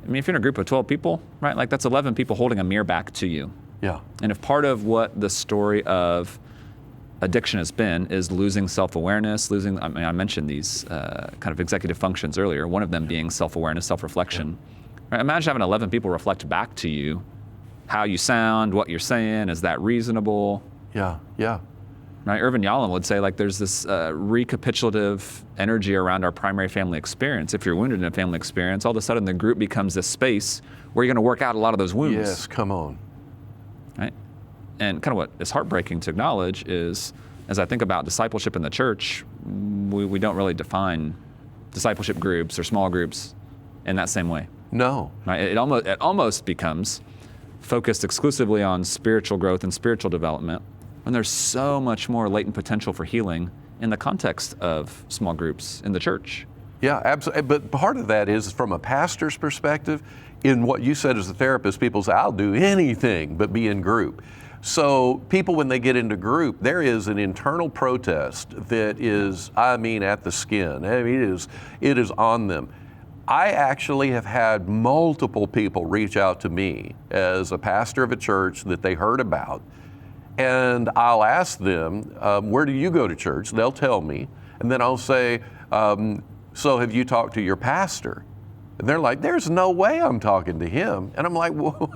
if you're in a group of 12 people, right, like that's 11 people holding a mirror back to you. Yeah. And if part of what the story of addiction has been is losing self-awareness, I mentioned these kind of executive functions earlier, one of them being self-awareness, self-reflection. Right? Imagine having 11 people reflect back to you how you sound, what you're saying, is that reasonable? Yeah. Right? Irvin Yalom would say, like, there's this recapitulative energy around our primary family experience. If you're wounded in a family experience, all of a sudden the group becomes this space where you're going to work out a lot of those wounds. Yes, come on. Right? And kind of what is heartbreaking to acknowledge is, as I think about discipleship in the church, we don't really define discipleship groups or small groups in that same way. No. Right? It almost becomes focused exclusively on spiritual growth and spiritual development, when there's so much more latent potential for healing in the context of small groups in the church. Yeah, absolutely. But part of that is from a pastor's perspective. In what you said as a therapist, people say, I'll do anything but be in group. So people, when they get into group, there is an internal protest that is, at the skin. It is on them. I actually have had multiple people reach out to me as a pastor of a church that they heard about. And I'll ask them, where do you go to church? They'll tell me. And then I'll say, so have you talked to your pastor? And they're like, there's no way I'm talking to him. And I'm like, well,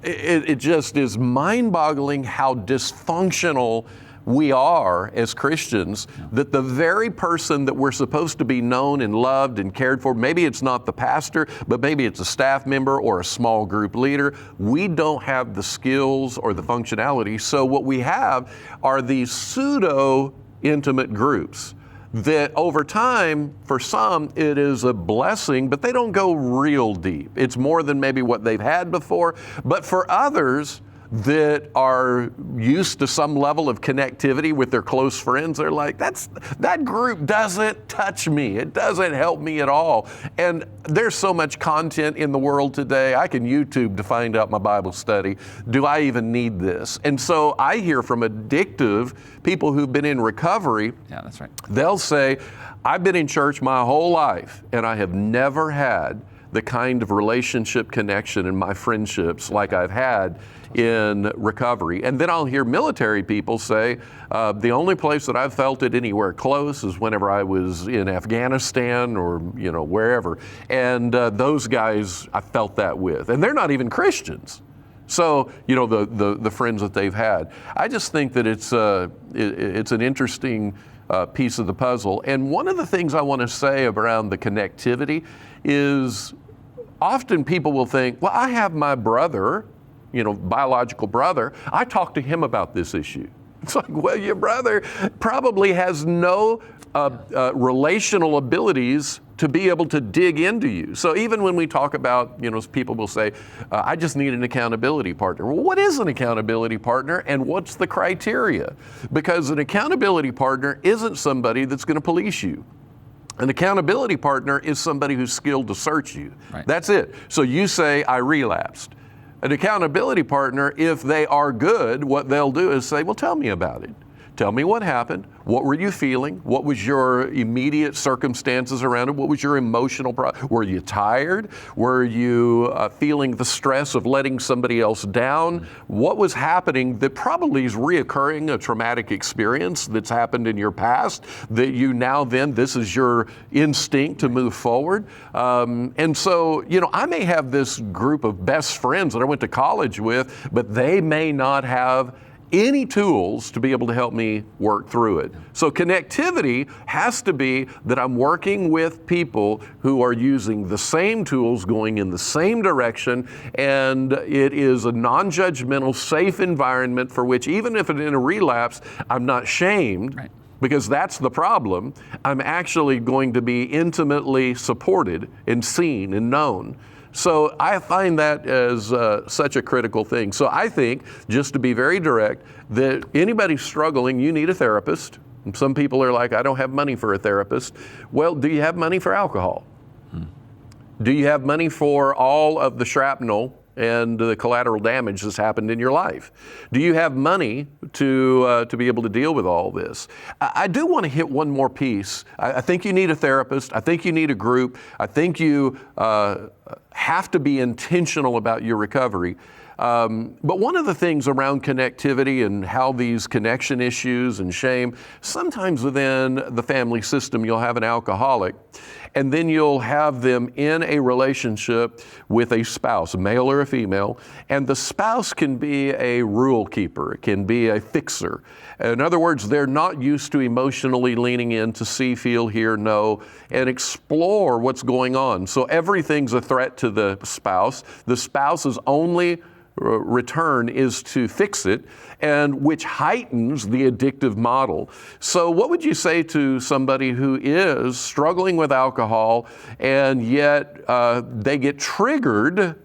it just is mind-boggling how dysfunctional we are as Christians, that the very person that we're supposed to be known and loved and cared for, maybe it's not the pastor, but maybe it's a staff member or a small group leader, we don't have the skills or the functionality. So what we have are these pseudo-intimate groups that over time, for some, it is a blessing, but they don't go real deep. It's more than maybe what they've had before. But for others that are used to some level of connectivity with their close friends, they're like, that group doesn't touch me. It doesn't help me at all. And there's so much content in the world today. I can YouTube to find out my Bible study. Do I even need this? And so I hear from addictive people who've been in recovery. Yeah, that's right. They'll say, I've been in church my whole life and I have never had the kind of relationship connection in my friendships like I've had in recovery. And then I'll hear military people say, the only place that I've felt it anywhere close is whenever I was in Afghanistan or wherever. And those guys I felt that with. And they're not even Christians. So, the friends that they've had. I just think that it's an interesting piece of the puzzle. And one of the things I want to say around the connectivity is often people will think, well, I have my brother, biological brother. I talk to him about this issue. It's like, well, your brother probably has no relational abilities to be able to dig into you. So even when we talk about, people will say, I just need an accountability partner. Well, what is an accountability partner and what's the criteria? Because an accountability partner isn't somebody that's going to police you. An accountability partner is somebody who's skilled to search you. Right. That's it. So you say, I relapsed. An accountability partner, if they are good, what they'll do is say, well, tell me about it. Tell me what happened. What were you feeling? What was your immediate circumstances around it? What was your emotional problem? Were you tired? Were you feeling the stress of letting somebody else down? What was happening that probably is reoccurring, a traumatic experience that's happened in your past that you now this is your instinct to move forward? And so, I may have this group of best friends that I went to college with, but they may not have any tools to be able to help me work through it. So connectivity has to be that I'm working with people who are using the same tools, going in the same direction, and it is a non-judgmental, safe environment for which, even if it's in a relapse, I'm not shamed. Right. Because that's the problem. I'm actually going to be intimately supported and seen and known. So I find that as such a critical thing. So I think, just to be very direct, that anybody struggling, you need a therapist. And some people are like, I don't have money for a therapist. Well, do you have money for alcohol? Do you have money for all of the shrapnel and the collateral damage that's happened in your life? Do you have money to be able to deal with all this? I do want to hit one more piece. I think you need a therapist. I think you need a group. I think you have to be intentional about your recovery. But one of the things around connectivity and how these connection issues and shame, sometimes within the family system, you'll have an alcoholic, and then you'll have them in a relationship with a spouse, a male or a female, and the spouse can be a rule keeper, it can be a fixer. In other words, they're not used to emotionally leaning in to see, feel, hear, know, and explore what's going on. So everything's a threat to the spouse. The spouse's only return is to fix it, and which heightens the addictive model. So what would you say to somebody who is struggling with alcohol and yet they get triggered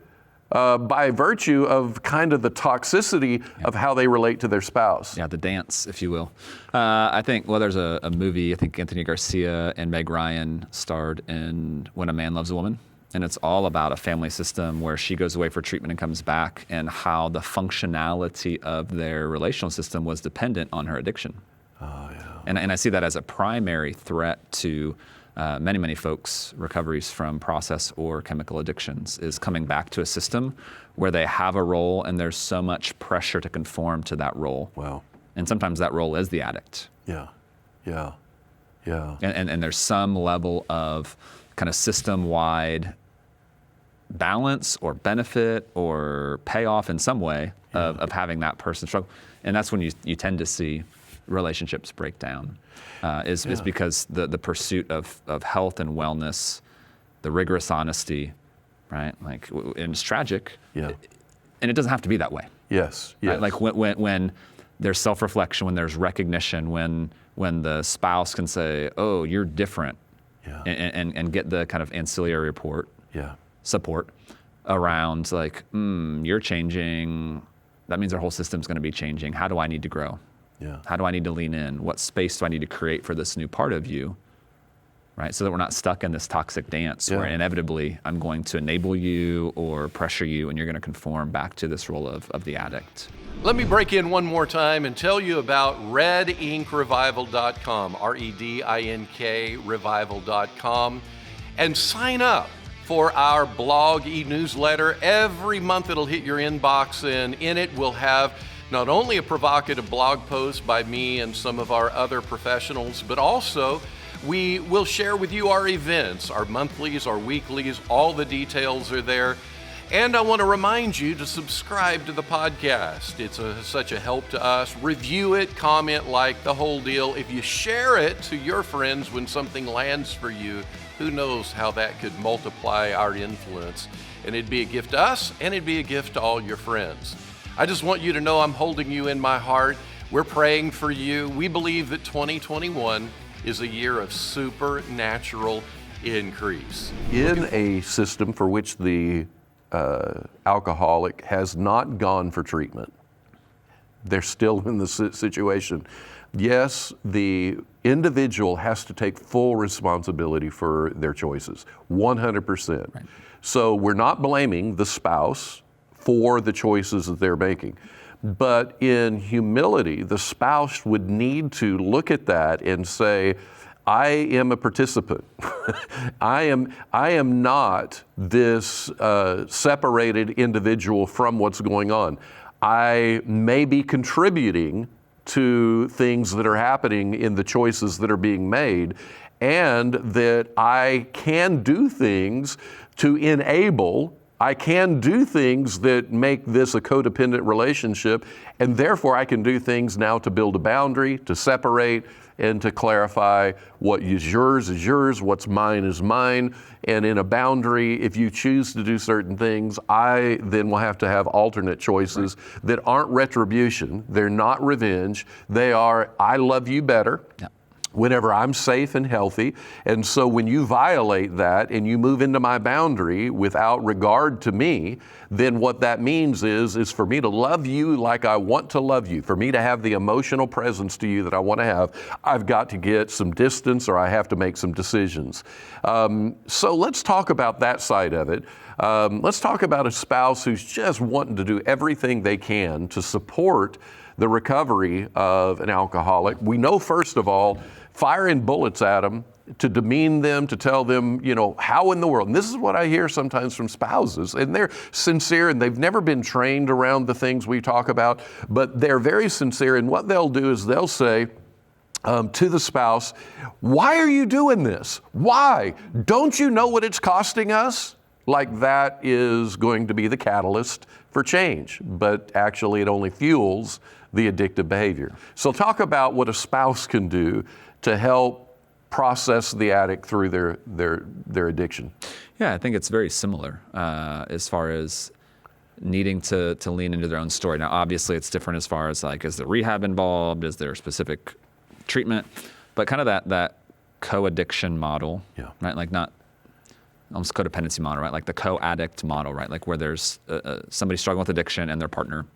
by virtue of kind of the toxicity of how they relate to their spouse? Yeah, the dance, if you will. I think, there's a movie, I think Anthony Garcia and Meg Ryan starred in When a Man Loves a Woman. And it's all about a family system where she goes away for treatment and comes back, and how the functionality of their relational system was dependent on her addiction. Oh, yeah. And I see that as a primary threat to many, many folks' recoveries from process or chemical addictions, is coming back to a system where they have a role and there's so much pressure to conform to that role. Wow. And sometimes that role is the addict. Yeah, yeah, yeah. And there's some level of kind of system-wide balance or benefit or payoff in some way of having that person struggle. And that's when you tend to see relationships break down, is because the pursuit of health and wellness, the rigorous honesty, right? Like, and it's tragic. Yeah. And it doesn't have to be that way. Yes. Right? Like when there's self-reflection, when there's recognition, when the spouse can say, oh, you're different, and get the kind of ancillary support around, like, you're changing, that means our whole system's going to be changing. How do I need to grow? Yeah. How do I need to lean in? What space do I need to create for this new part of you? Right? So that we're not stuck in this toxic dance where inevitably I'm going to enable you or pressure you, and you're going to conform back to this role of the addict. Let me break in one more time and tell you about RedInkRevival.com, REDINK Revival.com, and sign up for our blog e-newsletter. Every month it'll hit your inbox, and in it we'll have not only a provocative blog post by me and some of our other professionals, but also we will share with you our events, our monthlies, our weeklies, all the details are there. And I want to remind you to subscribe to the podcast. It's such a help to us. Review it, comment, like, the whole deal. If you share it to your friends when something lands for you, who knows how that could multiply our influence. And it'd be a gift to us, and it'd be a gift to all your friends. I just want you to know I'm holding you in my heart. We're praying for you. We believe that 2021 is a year of supernatural increase. In a system for which the alcoholic has not gone for treatment, they're still in the situation. Yes, the individual has to take full responsibility for their choices, 100%. Right. So we're not blaming the spouse for the choices that they're making. But in humility, the spouse would need to look at that and say, I am a participant. I am not this separated individual from what's going on. I may be contributing to things that are happening in the choices that are being made, and that I can do things to enable, I can do things that make this a codependent relationship, and therefore I can do things now to build a boundary, to separate, and to clarify what is yours, what's mine is mine. And in a boundary, if you choose to do certain things, I then will have to have alternate choices that aren't retribution. They're not revenge. They are, I love you better. Yeah. Whenever I'm safe and healthy. And so when you violate that and you move into my boundary without regard to me, then what that means is for me to love you like I want to love you, for me to have the emotional presence to you that I want to have, I've got to get some distance, or I have to make some decisions. So let's talk about that side of it. Let's talk about a spouse who's just wanting to do everything they can to support the recovery of an alcoholic. We know, first of all, firing bullets at them, to demean them, to tell them, how in the world, and this is what I hear sometimes from spouses, and they're sincere and they've never been trained around the things we talk about, but they're very sincere, and what they'll do is they'll say to the spouse, why are you doing this? Why? Don't you know what it's costing us? Like that is going to be the catalyst for change, but actually it only fuels the addictive behavior. So talk about what a spouse can do to help process the addict through their addiction. Yeah, I think it's very similar as far as needing to lean into their own story. Now, obviously, it's different as far as is there rehab involved? Is there specific treatment? But kind of that co-addiction model, right? Like not almost codependency model, right? Like the co-addict model, right? Like where there's somebody struggling with addiction and their partner.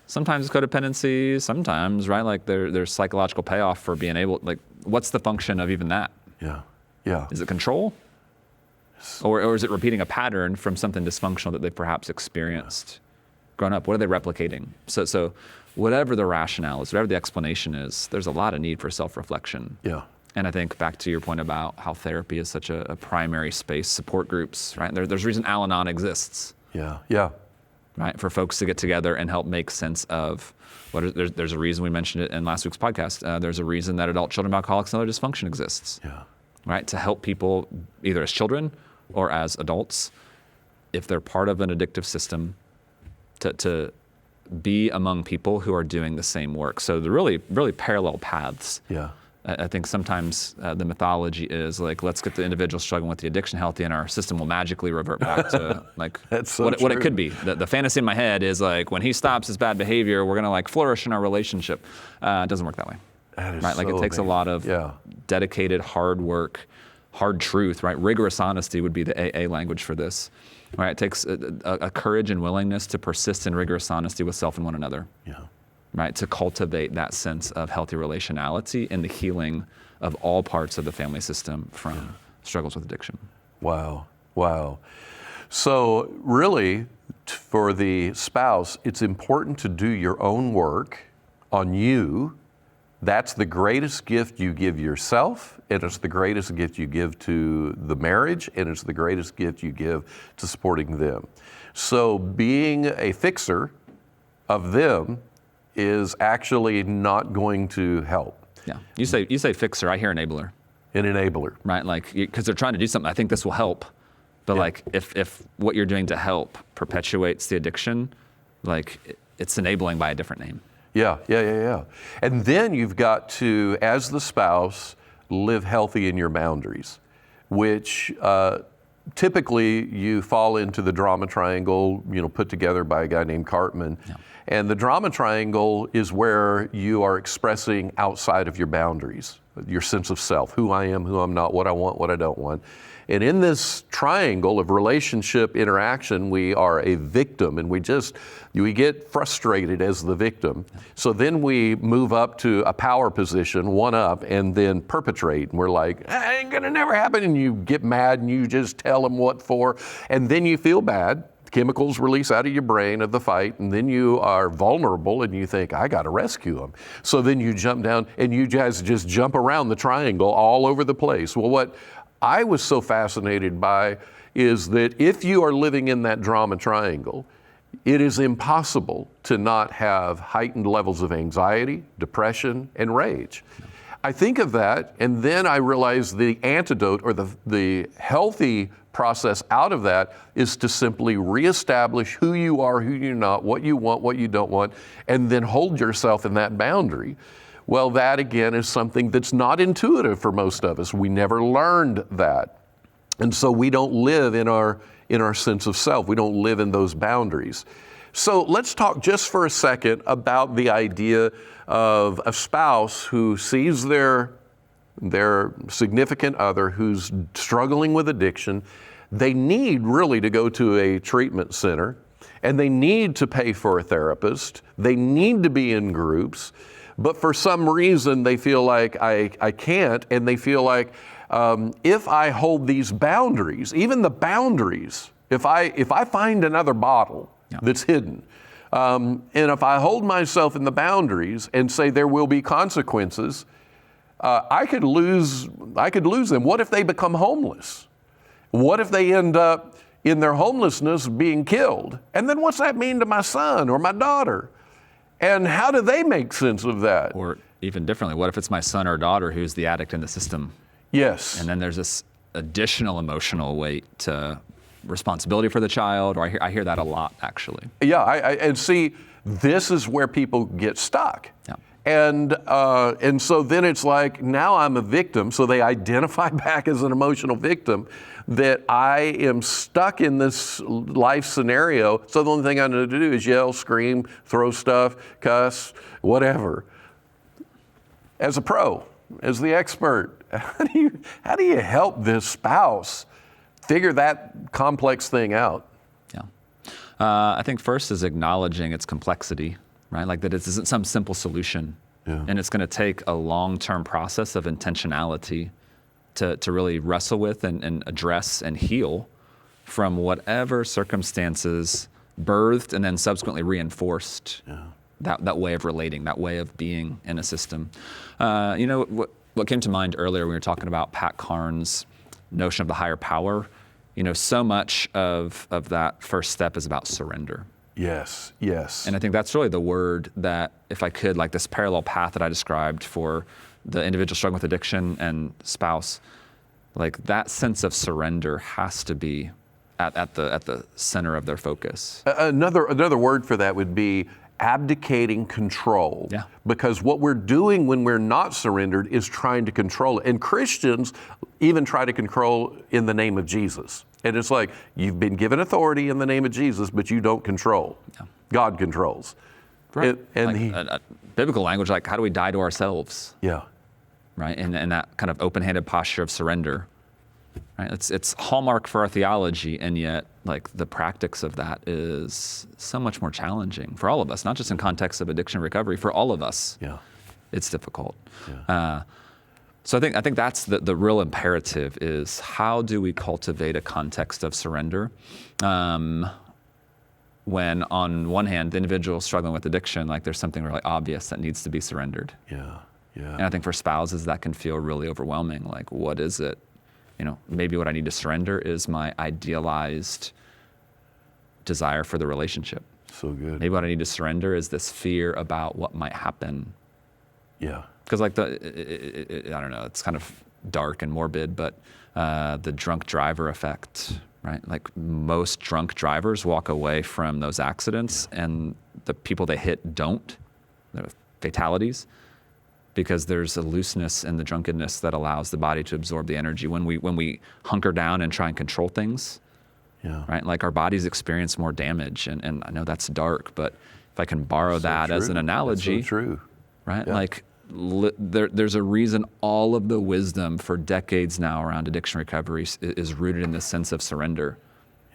Sometimes it's codependency, sometimes, right? Like there's psychological payoff for being able, what's the function of even that? Yeah. Is it control? Or is it repeating a pattern from something dysfunctional that they've perhaps experienced growing up? What are they replicating? So whatever the rationale is, whatever the explanation is, there's a lot of need for self-reflection. Yeah. And I think back to your point about how therapy is such a primary space, support groups, right? There's a reason Al-Anon exists. Yeah. Right, for folks to get together and help make sense of there's a reason, we mentioned it in last week's podcast, there's a reason that adult children of alcoholics and other dysfunction exists. Yeah. Right, to help people either as children or as adults, if they're part of an addictive system, to be among people who are doing the same work. So they're really, really parallel paths. Yeah. I think sometimes the mythology is let's get the individual struggling with the addiction healthy, and our system will magically revert back to what it could be. The fantasy in my head is when he stops his bad behavior, we're going to flourish in our relationship. It doesn't work that way. That is right? So it takes amazing. A lot of dedicated hard work, hard truth, right? Rigorous honesty would be the AA language for this. Right? It takes a courage and willingness to persist in rigorous honesty with self and one another. Yeah. Right, to cultivate that sense of healthy relationality and the healing of all parts of the family system from struggles with addiction. Wow. So really, for the spouse, it's important to do your own work on you That's the greatest gift you give yourself, and it's the greatest gift you give to the marriage, and it's the greatest gift you give to supporting them. So being a fixer of them is actually not going to help. Yeah. You say fixer, I hear enabler. An enabler. Right, like, because they're trying to do something, I think this will help. But like, if what you're doing to help perpetuates the addiction, like, it's enabling by a different name. Yeah. And then you've got to, as the spouse, live healthy in your boundaries, which typically you fall into the drama triangle, put together by a guy named Cartman. Yeah. And the drama triangle is where you are expressing outside of your boundaries, your sense of self, who I am, who I'm not, what I want, what I don't want. And in this triangle of relationship interaction, we are a victim, and we get frustrated as the victim. So then we move up to a power position, one up, and then perpetrate. And we're like, ain't gonna never happen. And you get mad and you just tell them what for. And then you feel bad. Chemicals release out of your brain of the fight, and then you are vulnerable and you think, I gotta rescue them. So then you jump down and you guys just jump around the triangle all over the place. Well, what I was so fascinated by is that if you are living in that drama triangle, it is impossible to not have heightened levels of anxiety, depression, and rage. I think of that, and then I realize the antidote, or the healthy process out of that, is to simply reestablish who you are, who you're not, what you want, what you don't want, and then hold yourself in that boundary. Well, that again is something that's not intuitive for most of us. We never learned that. And so we don't live in our sense of self. We don't live in those boundaries. So let's talk just for a second about the idea of a spouse who sees their significant other who's struggling with addiction. They need really to go to a treatment center, and they need to pay for a therapist. They need to be in groups. But for some reason, they feel like I can't, and they feel like if I hold these boundaries, even the boundaries, if I find another bottle that's hidden, and if I hold myself in the boundaries and say there will be consequences, I could lose them. What if they become homeless? What if they end up in their homelessness being killed? And then what's that mean to my son or my daughter? And how do they make sense of that? Or even differently, what if it's my son or daughter who's the addict in the system? Yes. And then there's this additional emotional weight to responsibility for the child, or I hear that a lot, actually. Yeah, and see, this is where people get stuck. Yeah. And so then it's like, now I'm a victim, so they identify back as an emotional victim, that I am stuck in this life scenario, so the only thing I know to do is yell, scream, throw stuff, cuss, whatever. As a pro, as the expert, how do you help this spouse figure that complex thing out? Yeah. I think first is acknowledging its complexity, right? Like that it isn't some simple solution. Yeah. And it's going to take a long-term process of intentionality to really wrestle with and address and heal from whatever circumstances birthed and then subsequently reinforced that way of relating, that way of being in a system. What came to mind earlier when we were talking about Pat Carnes' notion of the higher power, so much of that first step is about surrender. Yes. And I think that's really the word that, if I could, like this parallel path that I described for the individual struggling with addiction and spouse, like that sense of surrender has to be at the center of their focus. Another word for that would be abdicating control. Yeah. Because what we're doing when we're not surrendered is trying to control it. And Christians even try to control in the name of Jesus. And it's like, you've been given authority in the name of Jesus, but you don't control. Yeah. God controls. Right. A biblical language, like, how do we die to ourselves? Yeah. Right. And that kind of open-handed posture of surrender. Right. It's hallmark for our theology, and yet, like, the practice of that is so much more challenging for all of us, not just in context of addiction recovery, for all of us. Yeah. It's difficult. Yeah. So I think that's the real imperative, is how do we cultivate a context of surrender when, on one hand, the individual struggling with addiction, like, there's something really obvious that needs to be surrendered. Yeah. Yeah. And I think for spouses that can feel really overwhelming. Like, what is it? Maybe what I need to surrender is my idealized desire for the relationship. So good. Maybe what I need to surrender is this fear about what might happen. Yeah. Because I don't know, it's kind of dark and morbid, but the drunk driver effect, right? Like most drunk drivers walk away from those accidents and the people they hit don't. They're fatalities. Because there's a looseness in the drunkenness that allows the body to absorb the energy. When we hunker down and try and control things, right? Like our bodies experience more damage, and I know that's dark, but if I can borrow that as an analogy, that's so true. Right? Yeah. Like there's a reason all of the wisdom for decades now around addiction recovery is rooted in this sense of surrender.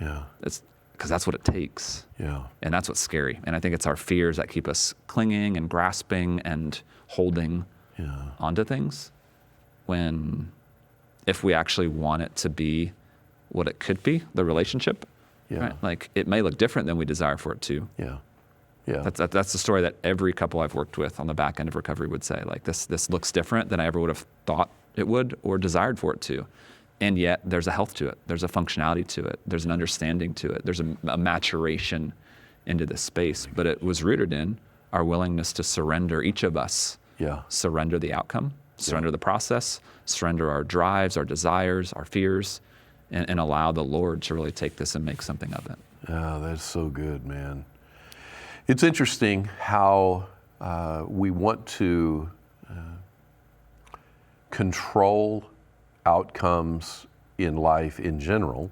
Yeah. It's because that's what it takes. Yeah. And that's what's scary. And I think it's our fears that keep us clinging and grasping and holding onto things, when if we actually want it to be what it could be, the relationship, right? Like it may look different than we desire for it to. Yeah. Yeah. That's the story that every couple I've worked with on the back end of recovery would say. Like this looks different than I ever would have thought it would or desired for it to. And yet there's a health to it. There's a functionality to it. There's an understanding to it. There's a maturation into this space. But it was rooted in our willingness to surrender, each of us, surrender the outcome, surrender the process, surrender our drives, our desires, our fears, and allow the Lord to really take this and make something of it. Oh, that's so good, man. It's interesting how we want to control outcomes in life in general,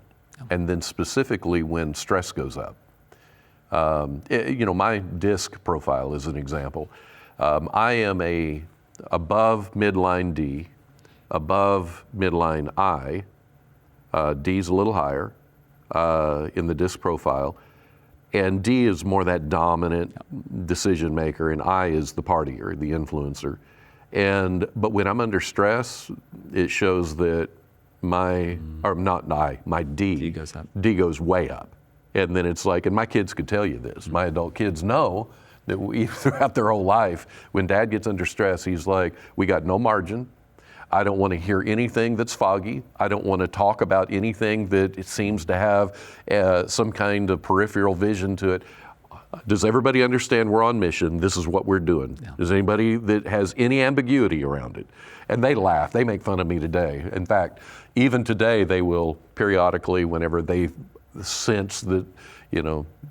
and then specifically when stress goes up. My DISC profile is an example. I am above midline D, above midline I. D's a little higher in the DISC profile, and D is more that dominant decision maker, and I is the partier, the influencer. But when I'm under stress, it shows that my D goes up. D goes way up. And then it's like, and my kids could tell you this, my adult kids know that throughout their whole life, when Dad gets under stress, he's like, we got no margin. I don't want to hear anything that's foggy. I don't want to talk about anything that it seems to have some kind of peripheral vision to it. Does everybody understand we're on mission? This is what we're doing. Yeah. Does anybody that has any ambiguity around it? And they laugh. They make fun of me today. In fact, even today, they will periodically, whenever they sense that,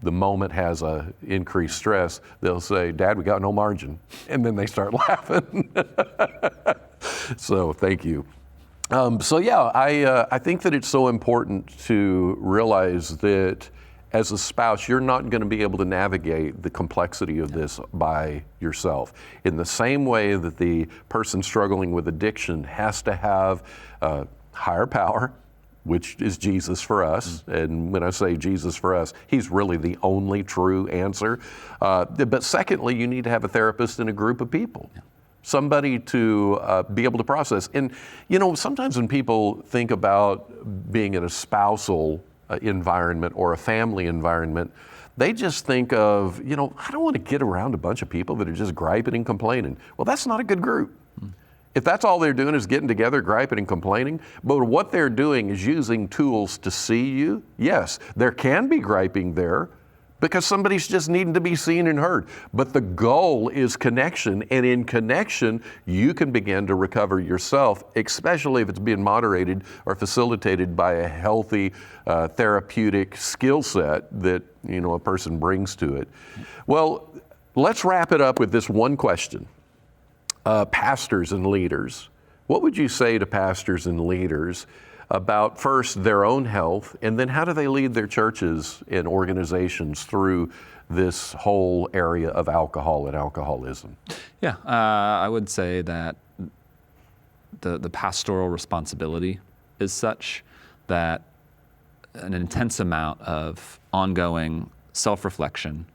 the moment has a increased stress, they'll say, Dad, we got no margin. And then they start laughing. So thank you. I think that it's so important to realize that as a spouse, you're not going to be able to navigate the complexity of this by yourself. In the same way that the person struggling with addiction has to have higher power, which is Jesus for us. And when I say Jesus for us, he's really the only true answer. But secondly, you need to have a therapist and a group of people. Somebody to be able to process. And, sometimes when people think about being in a spousal environment or a family environment, they just think of, I don't want to get around a bunch of people that are just griping and complaining. Well, that's not a good group. If that's all they're doing is getting together, griping and complaining, but what they're doing is using tools to see you, yes, there can be griping there because somebody's just needing to be seen and heard. But the goal is connection, and in connection, you can begin to recover yourself, especially if it's being moderated or facilitated by a healthy therapeutic skill set that, a person brings to it. Well, let's wrap it up with this one question. Pastors and leaders, what would you say to pastors and leaders about first their own health, and then how do they lead their churches and organizations through this whole area of alcohol and alcoholism? Yeah, I would say that the pastoral responsibility is such that an intense amount of ongoing self-reflection,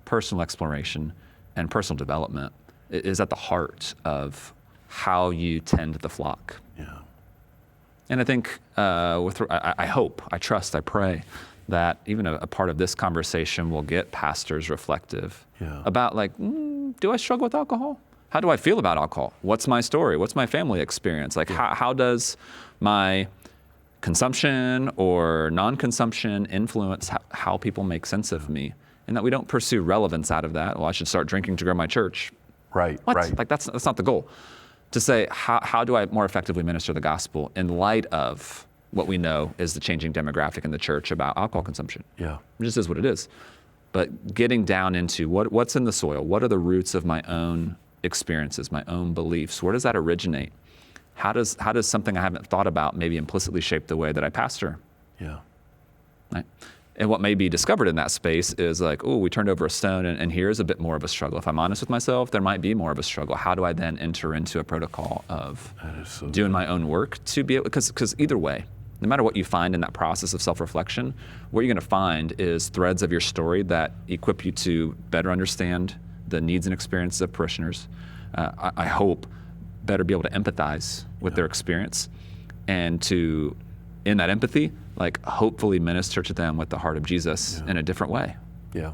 personal exploration, and personal development is at the heart of how you tend the flock. Yeah. And I think, I hope, I trust, I pray that even a part of this conversation will get pastors reflective about do I struggle with alcohol? how do I feel about alcohol? What's my story? What's my family experience? Like, how does my consumption or non-consumption influence how people make sense of me? And that we don't pursue relevance out of that. Well, I should start drinking to grow my church. Right, What? right. Like, that's not the goal. To say, how do I more effectively minister the gospel in light of what we know is the changing demographic in the church about alcohol consumption? Yeah. It just is what it is. But getting down into what's in the soil, what are the roots of my own experiences, my own beliefs? Where does that originate? How does something I haven't thought about maybe implicitly shape the way that I pastor? Yeah. Right? And what may be discovered in that space is like, oh, we turned over a stone, and here's a bit more of a struggle. If I'm honest with myself, there might be more of a struggle. How do I then enter into a protocol of doing my own work to be able, because either way, no matter what you find in that process of self-reflection, what you're going to find is threads of your story that equip you to better understand the needs and experiences of parishioners. I hope better be able to empathize with their experience, and to, in that empathy, like hopefully minister to them with the heart of Jesus in a different way. Yeah.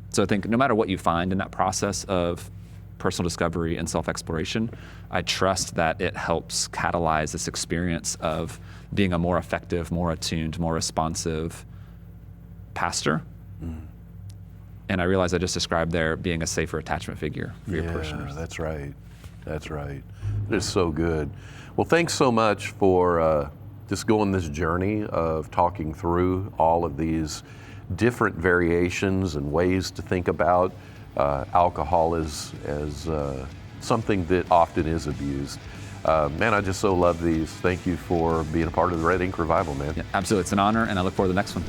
So I think no matter what you find in that process of personal discovery and self-exploration, I trust that it helps catalyze this experience of being a more effective, more attuned, more responsive pastor. And I realize I just described there being a safer attachment figure for your parishioners. That's right. That's right. It is so good. Well, thanks so much for just going this journey of talking through all of these different variations and ways to think about alcohol as something that often is abused. Man, I just so love these. Thank you for being a part of the Red Ink Revival, man. Yeah, absolutely. It's an honor, and I look forward to the next one.